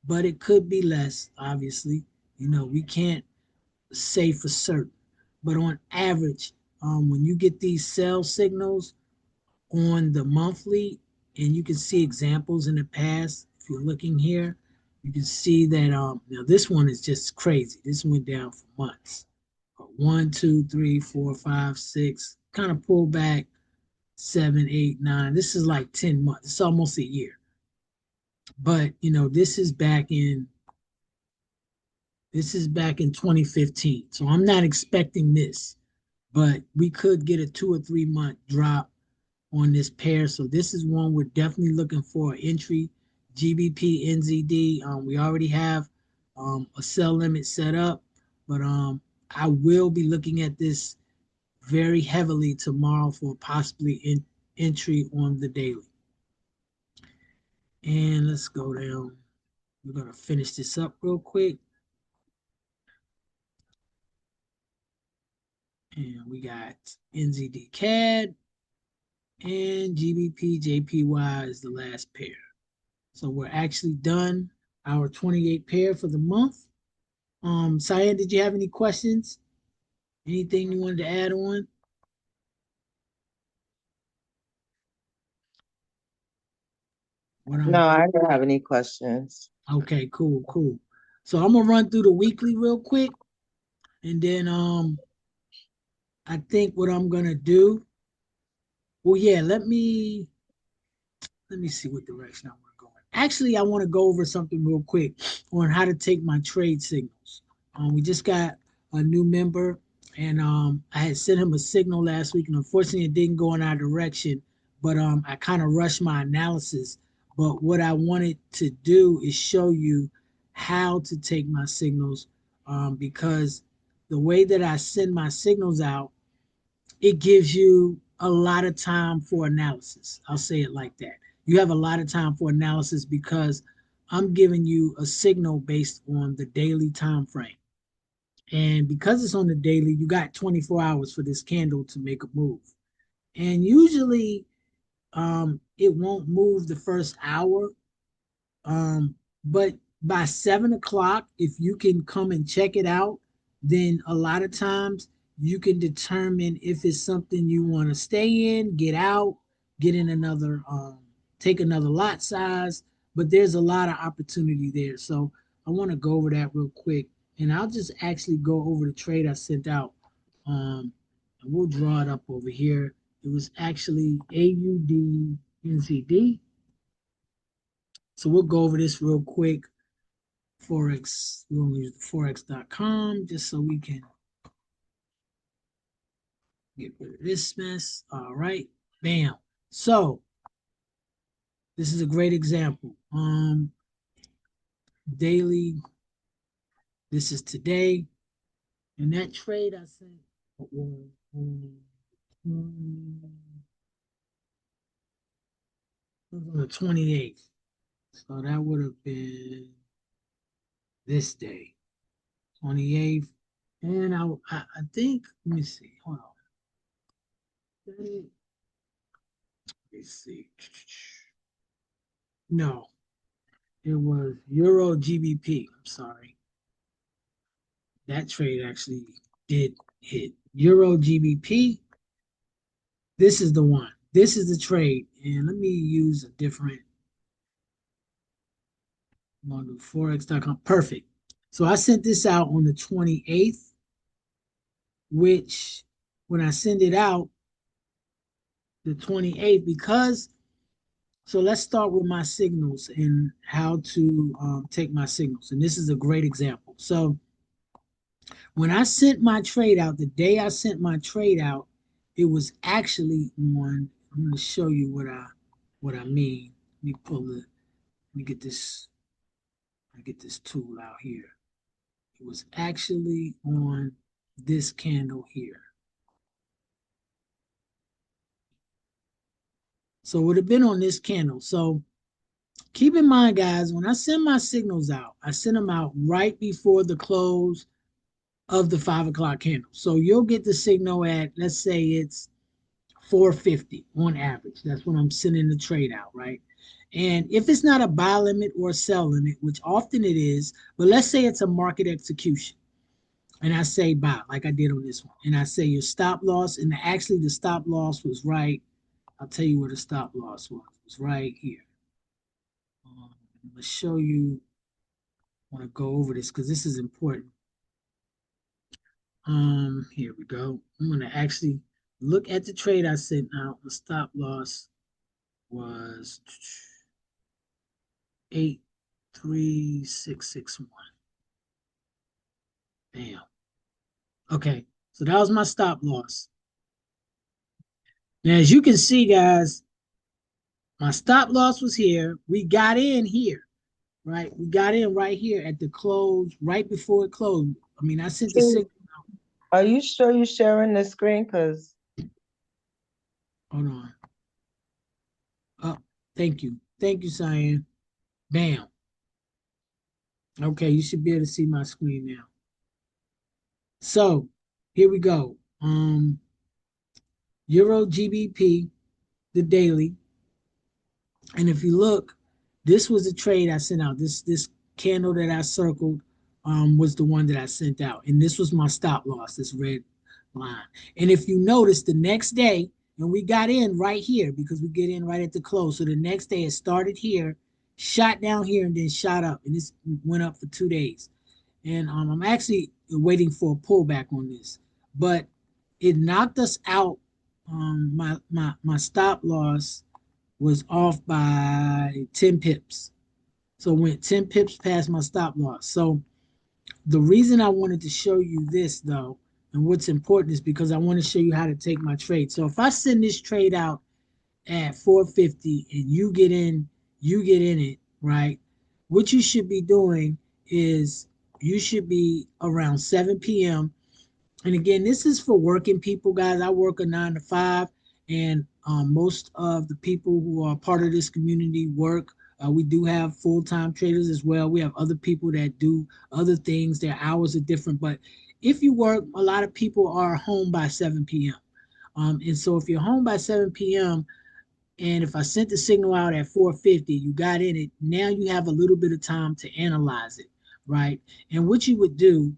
But it could be less, obviously. We can't say for certain. But on average, when you get these sell signals on the monthly, and you can see examples in the past, if you're looking here, you can see that now this one is just crazy. This went down for months. 1, 2, 3, 4, 5, 6, kind of pull back 7, 8, 9. This is like 10 months. It's almost a year. But this is back in 2015. So I'm not expecting this, but we could get a 2 or 3 month drop on this pair. So this is one we're definitely looking for an entry. GBP NZD. We already have a sell limit set up, but I will be looking at this very heavily tomorrow for possibly entry on the daily. And let's go down. We're gonna finish this up real quick. And we got NZD CAD and GBP JPY is the last pair. So we're actually done our 28 pair for the month. Cyan, did you have any questions? Anything you wanted to add on? What No, I don't have any questions. Okay, cool, cool. So I'm gonna run through the weekly real quick, and then I think what I'm gonna do. Well, yeah, let me see what direction I want to go in. Actually, I want to go over something real quick on how to take my trade signals. We just got a new member, and I had sent him a signal last week, and unfortunately, it didn't go in our direction. But I kind of rushed my analysis. But what I wanted to do is show you how to take my signals, because the way that I send my signals out, it gives you a lot of time for analysis. I'll say it like that. You have a lot of time for analysis because I'm giving you a signal based on the daily time frame. And because it's on the daily, you got 24 hours for this candle to make a move. And usually it won't move the first hour, but by 7 o'clock, if you can come and check it out, then a lot of times you can determine if it's something you want to stay in, get out, get in another, take another lot size. But there's a lot of opportunity there. So I want to go over that real quick. And I'll just actually go over the trade I sent out. And we'll draw it up over here. It was actually AUD NZD. So we'll go over this real quick. Forex, we'll use forex.com just so we can get rid of this mess. All right, bam. So this is a great example. Daily, this is today. And that trade I sent was on the 28th. So that would have been this day, 28th. And I think, let me see, hold on. Let me see. No, it was Euro GBP. I'm sorry. That trade actually did hit. Euro GBP. This is the one. This is the trade. And let me use a different one to forex.com. Perfect. So I sent this out on the 28th, which when I send it out, the 28th, because so let's start with my signals and how to take my signals. And this is a great example. So when I sent my trade out, the day I sent my trade out, it was actually on. I'm going to show you what I mean. Let me pull it. Let me get this. I get this tool out here. It was actually on this candle here. So it would have been on this candle. So keep in mind, guys, when I send my signals out, I send them out right before the close of the 5 o'clock candle. So you'll get the signal at, let's say it's 450 on average. That's when I'm sending the trade out, right? And if it's not a buy limit or a sell limit, which often it is, but let's say it's a market execution, and I say buy, like I did on this one, and I say your stop loss, and actually the stop loss was right. I'll tell you where the stop loss was. It was right here. I'm going to show you. I want to go over this because this is important. Here we go. I'm going to actually look at the trade I sent out. The stop loss was 83661. Bam. Okay, so that was my stop loss. Now, as you can see, guys, my stop loss was here. We got in here, right? We got in right here at the close, right before it closed. I mean, I sent the signal. Are you sure you're sharing the screen? Because Hold on. Oh, thank you. Thank you, Cyan. Bam. Okay, you should be able to see my screen now. So here we go. Euro GBP, the daily. And if you look, this was the trade I sent out. This candle that I circled was the one that I sent out. And this was my stop loss, this red line. And if you notice the next day, and we got in right here because we get in right at the close. So the next day it started here, shot down here, and then shot up. And this went up for 2 days. And I'm actually waiting for a pullback on this. But it knocked us out. My stop loss was off by 10 pips. So it went 10 pips past my stop loss. So the reason I wanted to show you this though, and what's important is because I want to show you how to take my trade. So if I send this trade out at 450 and you get in it, right? What you should be doing is you should be around 7 p.m. And again, this is for working people, guys. I work a 9 to 5, and most of the people who are part of this community work. We do have full-time traders as well. We have other people that do other things. Their hours are different, but if you work, a lot of people are home by 7 p.m. And so if you're home by 7 p.m., and if I sent the signal out at 450, you got in it. Now you have a little bit of time to analyze it, right? And what you would do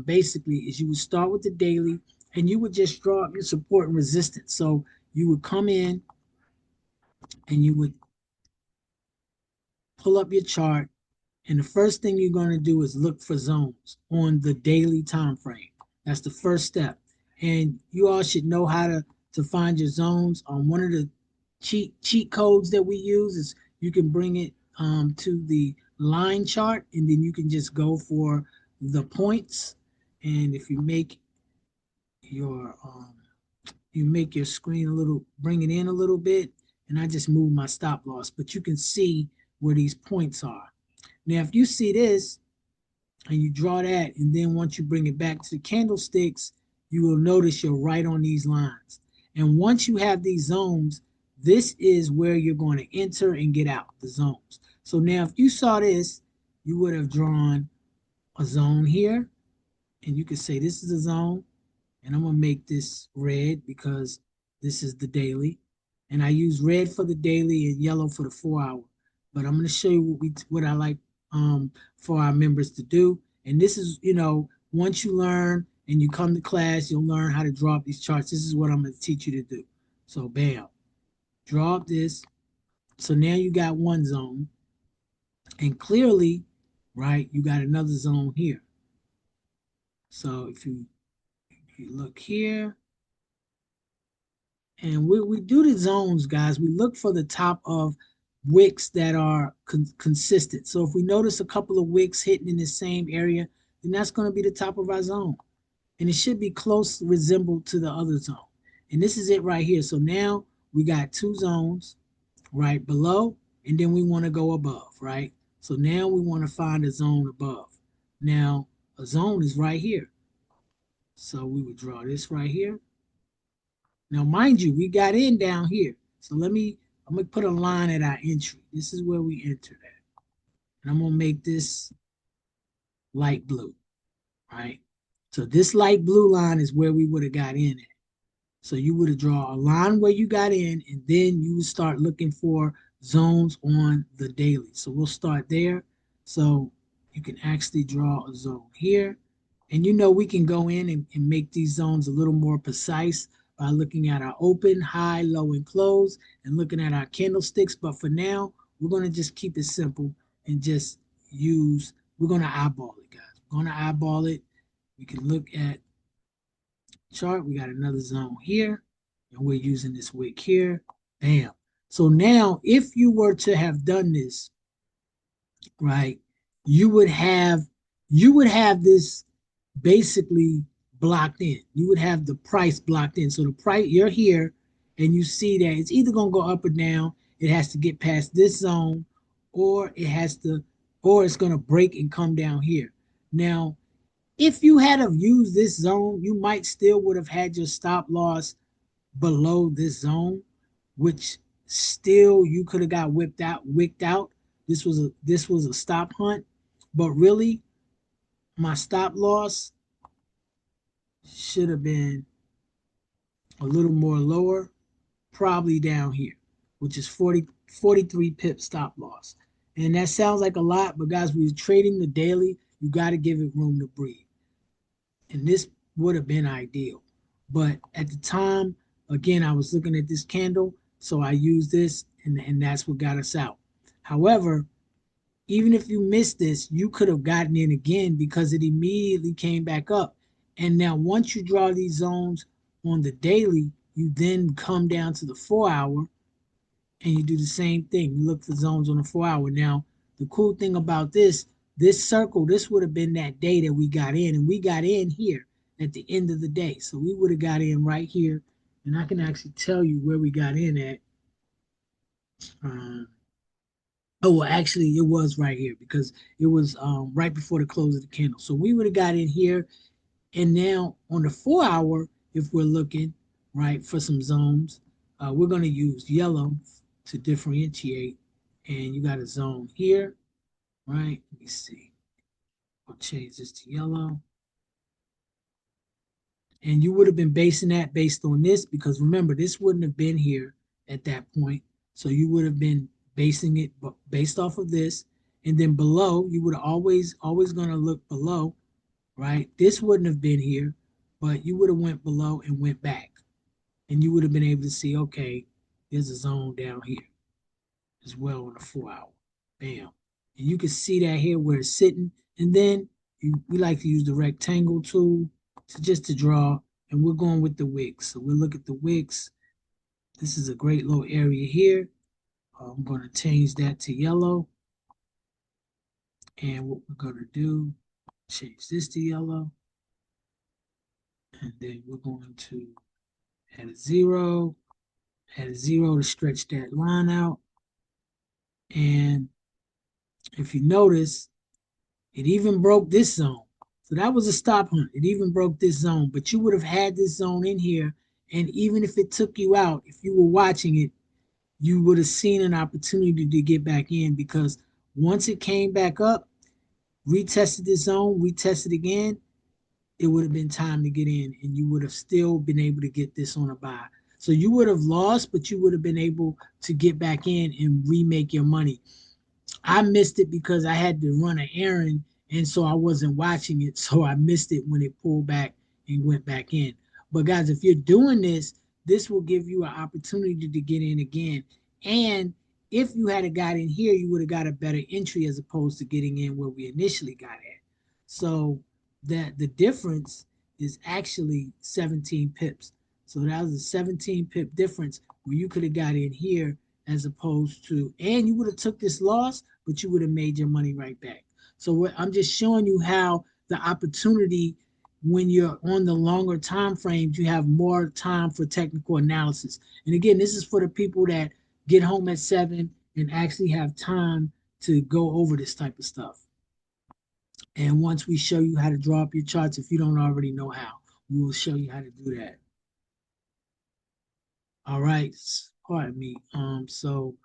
basically is you would start with the daily and you would just draw up your support and resistance. So you would come in and you would pull up your chart. And the first thing you're going to do is look for zones on the daily time frame. That's the first step. And you all should know how to find your zones. One of the cheat codes that we use is you can bring it to the line chart, and then you can just go for the points. And if your you make your screen a little, bring it in a little bit, and I just move my stop loss, but you can see where these points are. Now, if you see this and you draw that, and then once you bring it back to the candlesticks, you will notice you're right on these lines. And once you have these zones, this is where you're going to enter and get out the zones. So now if you saw this, you would have drawn a zone here, and you could say this is a zone, and I'm going to make this red because this is the daily. And I use red for the daily and yellow for the 4 hour. But I'm going to show you what I like for our members to do. And this is, once you learn and you come to class, you'll learn how to draw up these charts. This is what I'm going to teach you to do. So bam, draw up this. So now you got one zone. And clearly, right, you got another zone here. So if you look here, and we do the zones, guys. We look for the top of wicks that are consistent. So if we notice a couple of wicks hitting in the same area, then that's going to be the top of our zone. And it should be close resembled to the other zone. And this is it right here. So now we got two zones right below, and then we want to go above, right? So now we want to find a zone above. Now, a zone is right here. So we would draw this right here. Now, mind you, we got in down here. So I'm going to put a line at our entry. This is where we entered at. And I'm going to make this light blue, right? So this light blue line is where we would have got in at. So you would have drawn a line where you got in, and then you would start looking for zones on the daily. So we'll start there. So you can actually draw a zone here. And we can go in and make these zones a little more precise by looking at our open, high, low, and close, and looking at our candlesticks. But for now, we're going to just keep it simple and just we're going to eyeball it, guys. We're going to eyeball it. We can look at chart. We got another zone here, and we're using this wick here. Bam. So now, if you were to have done this, right, you would have this basically blocked in. You would have the price blocked in. So the price, you're here, and you see that it's either going to go up or down. It has to get past this zone, or it's going to break and come down here. Now, if you had have used this zone, you might still would have had your stop loss below this zone, which still you could have got wicked out. This was a stop hunt, but really my stop loss should have been a little more lower, probably down here, which is 43 pip stop loss. And that sounds like a lot, but guys, we're trading the daily. You got to give it room to breathe. And this would have been ideal. But at the time, again, I was looking at this candle, so I used this, and that's what got us out. However, even if you missed this, you could have gotten in again because it immediately came back up. And now, once you draw these zones on the daily, you then come down to the 4 hour and you do the same thing. You look for zones on the 4 hour. Now, the cool thing about this circle, this would have been that day that we got in, and we got in here at the end of the day. So we would have got in right here, and I can actually tell you where we got in at. Um, oh, well, actually, it was right here because it was right before the close of the candle. So we would have got in here, and now on the 4 hour, if we're looking right for some zones, we're going to use yellow to differentiate. And you got a zone here, right? Let me see. I'll change this to yellow. And you would have been basing that based on this because remember, this wouldn't have been here at that point. So you would have been basing it based off of this. And then below, you would have always going to look below, right? This wouldn't have been here, but you would have went below and went back. And you would have been able to see, okay, there's a zone down here as well on the 4 hour. Bam. And you can see that here where it's sitting. And then we like to use the rectangle tool just to draw. And we're going with the wicks. So we'll look at the wicks. This is a great little area here. I'm going to change that to yellow. And what we're going to do, change this to yellow. And then we're going to add a zero to stretch that line out. And if you notice, it even broke this zone. So that was a stop hunt. It even broke this zone, but you would have had this zone in here. And even if it took you out, if you were watching it, you would have seen an opportunity to get back in because once it came back up, retested this zone, retested again, it would have been time to get in and you would have still been able to get this on a buy. So you would have lost, but you would have been able to get back in and remake your money. I missed it because I had to run an errand and so I wasn't watching it. So I missed it when it pulled back and went back in. But guys, if you're doing this, this will give you an opportunity to get in again. And if you had got in here, you would have got a better entry as opposed to getting in where we initially got at. So that the difference is actually 17 pips. So that was a 17 pip difference where you could have got in here as opposed to, and you would have took this loss, but you would have made your money right back. So I'm just showing you how the opportunity when you're on the longer time frames, you have more time for technical analysis. And again, this is for the people that get home at 7 and actually have time to go over this type of stuff. And once we show you how to draw up your charts, if you don't already know how, we will show you how to do that. All right, pardon me. So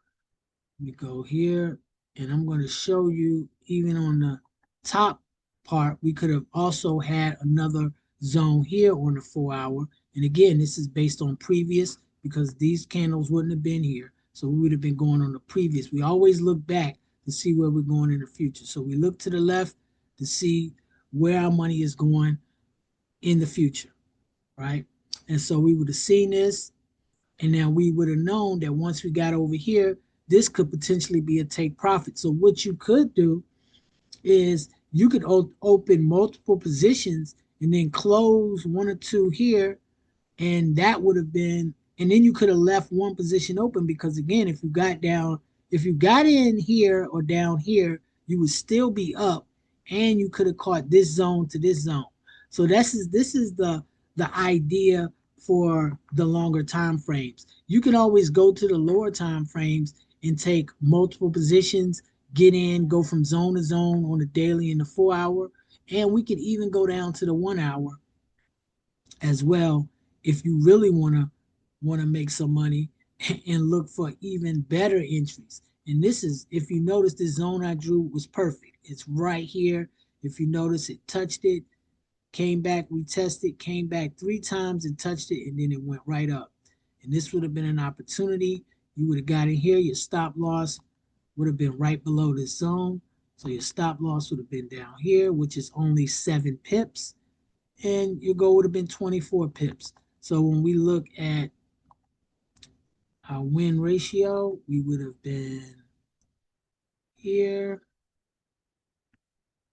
let me go here and I'm going to show you even on the top part, we could have also had another zone here on the 4 hour. And again, this is based on previous because these candles wouldn't have been here. So we would have been going on the previous. We always look back to see where we're going in the future. So we look to the left to see where our money is going in the future, right? And so we would have seen this and now we would have known that once we got over here, this could potentially be a take profit. So what you could do is you could open multiple positions and then close one or two here and that would have been, and then you could have left one position open because again, if you got in here or down here, you would still be up and you could have caught this zone to this zone. So this is the idea for the longer time frames. You can always go to the lower time frames and take multiple positions, get in, go from zone to zone on the daily and the 4 hour, and we could even go down to the 1 hour as well if you really want to make some money and look for even better entries. And this is, if you notice, this zone I drew was perfect. It's right here. If you notice, it touched it, came back, retested, came back 3 times and touched it, and then it went right up. And this would have been an opportunity. You would have got in here, your stop loss would have been right below this zone. So your stop loss would have been down here, which is only 7 pips, and your goal would have been 24 pips. So when we look at our win ratio, we would have been here,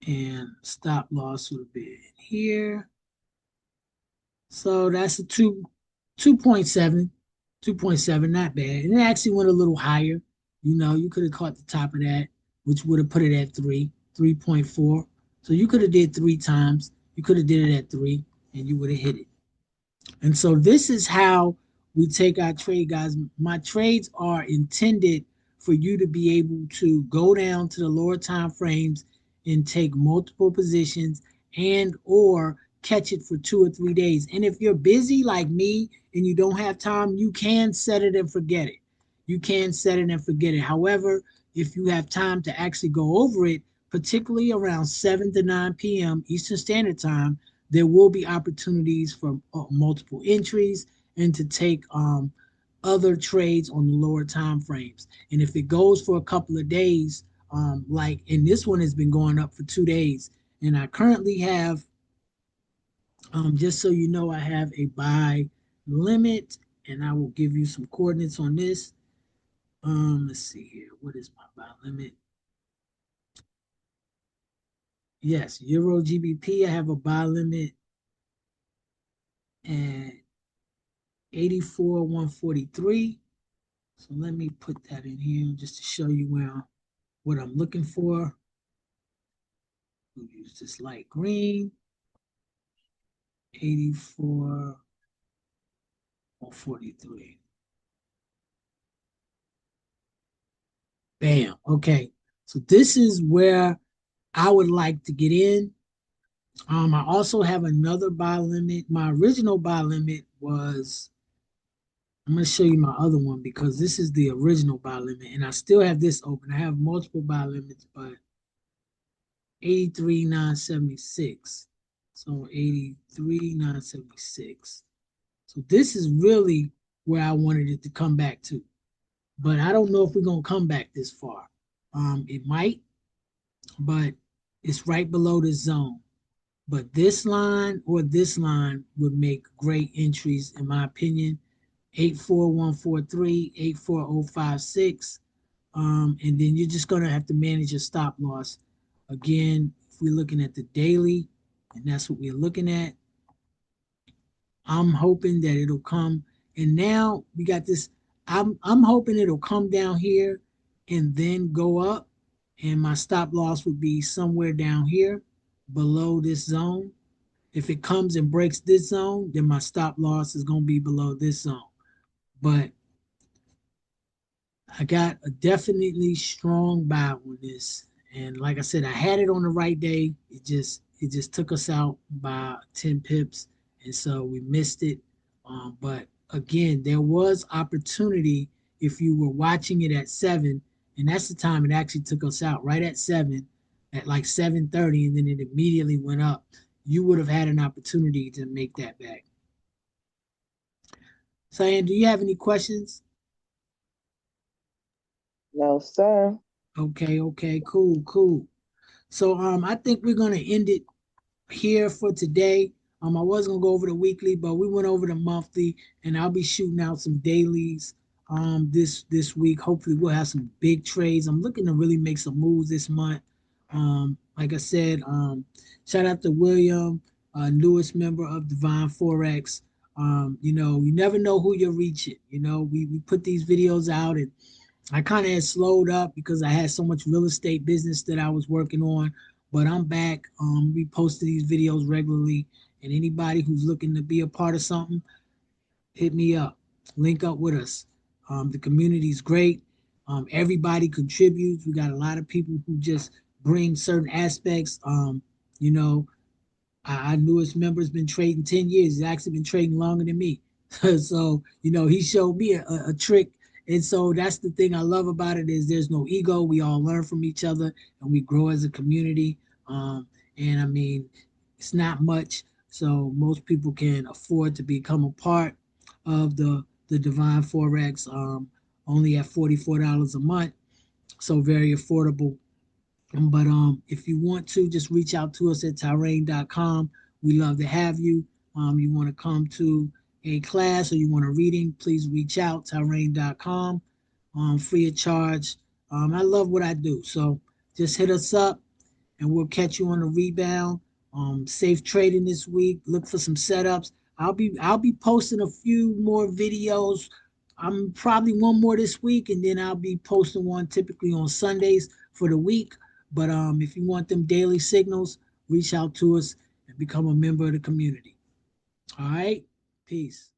and stop loss would have been here. So that's a 2.7, 2.7, not bad. And it actually went a little higher. You could have caught the top of that, which would have put it at 3.4. So you could have did 3 times. You could have did it at 3, and you would have hit it. And so this is how we take our trade, guys. My trades are intended for you to be able to go down to the lower time frames and take multiple positions and or catch it for 2 or 3 days. And if you're busy like me and you don't have time, you can set it and forget it. You can set it and forget it. However, if you have time to actually go over it, particularly around 7 to 9 p.m. Eastern Standard Time, there will be opportunities for multiple entries and to take other trades on the lower time frames. And if it goes for a couple of days, like and this one has been going up for 2 days, and I currently have, just so you know, I have a buy limit, and I will give you some coordinates on this. Let's see here. What is my buy limit? Yes, Euro GBP. I have a buy limit at 84,143. So let me put that in here just to show you what I'm looking for. We'll use this light green, 84,143. Bam. Okay. So this is where I would like to get in. I also have another buy limit. My original buy limit was, I'm going to show you my other one because this is the original buy limit, and I still have this open. I have multiple buy limits, but 83,976. So 83,976. So this is really where I wanted it to come back to. But I don't know if we're going to come back this far. It might, but it's right below this zone. But this line or this line would make great entries, in my opinion. 84143, 84056. And then you're just going to have to manage your stop loss. Again, if we're looking at the daily, and that's what we're looking at, I'm hoping that it'll come. And now we got this. I'm hoping it'll come down here and then go up. And my stop loss would be somewhere down here below this zone. If it comes and breaks this zone, then my stop loss is going to be below this zone. But I got a definitely strong buy on this. And like I said, I had it on the right day. It just took us out by 10 pips. And so we missed it. But again, there was opportunity if you were watching it at 7, and that's the time it actually took us out, right at 7, at like 7:30, and then it immediately went up. You would have had an opportunity to make that back. Cyan, do you have any questions? No, sir. Okay, okay, cool, cool. So I think we're gonna end it here for today. I was gonna go over the weekly, but we went over the monthly, and I'll be shooting out some dailies this week. Hopefully we'll have some big trades. I'm looking to really make some moves this month. Like I said, shout out to William, newest member of Divine Forex. You never know who you're reaching. We put these videos out, and I kind of had slowed up because I had so much real estate business that I was working on, but I'm back. We post these videos regularly, and anybody who's looking to be a part of something, hit me up, link up with us. The community's great. Everybody contributes. We got a lot of people who just bring certain aspects. You know, our newest member's been trading 10 years. He's actually been trading longer than me. So, he showed me a trick. And so that's the thing I love about it is there's no ego. We all learn from each other and we grow as a community. And I mean, it's not much. So most people can afford to become a part of the Divine Forex, only at $44 a month. so very affordable. But if you want to, just reach out to us at Tyrane.com. We love to have you. You want to come to a class or you want a reading, please reach out, Tyrane.com, free of charge. I love what I do. So just hit us up and we'll catch you on the rebound. Safe trading this week. Look for some setups. I'll be posting a few more videos. I'm probably one more this week, and then I'll be posting one typically on Sundays for the week. But if you want them daily signals, reach out to us and become a member of the community. All right, peace.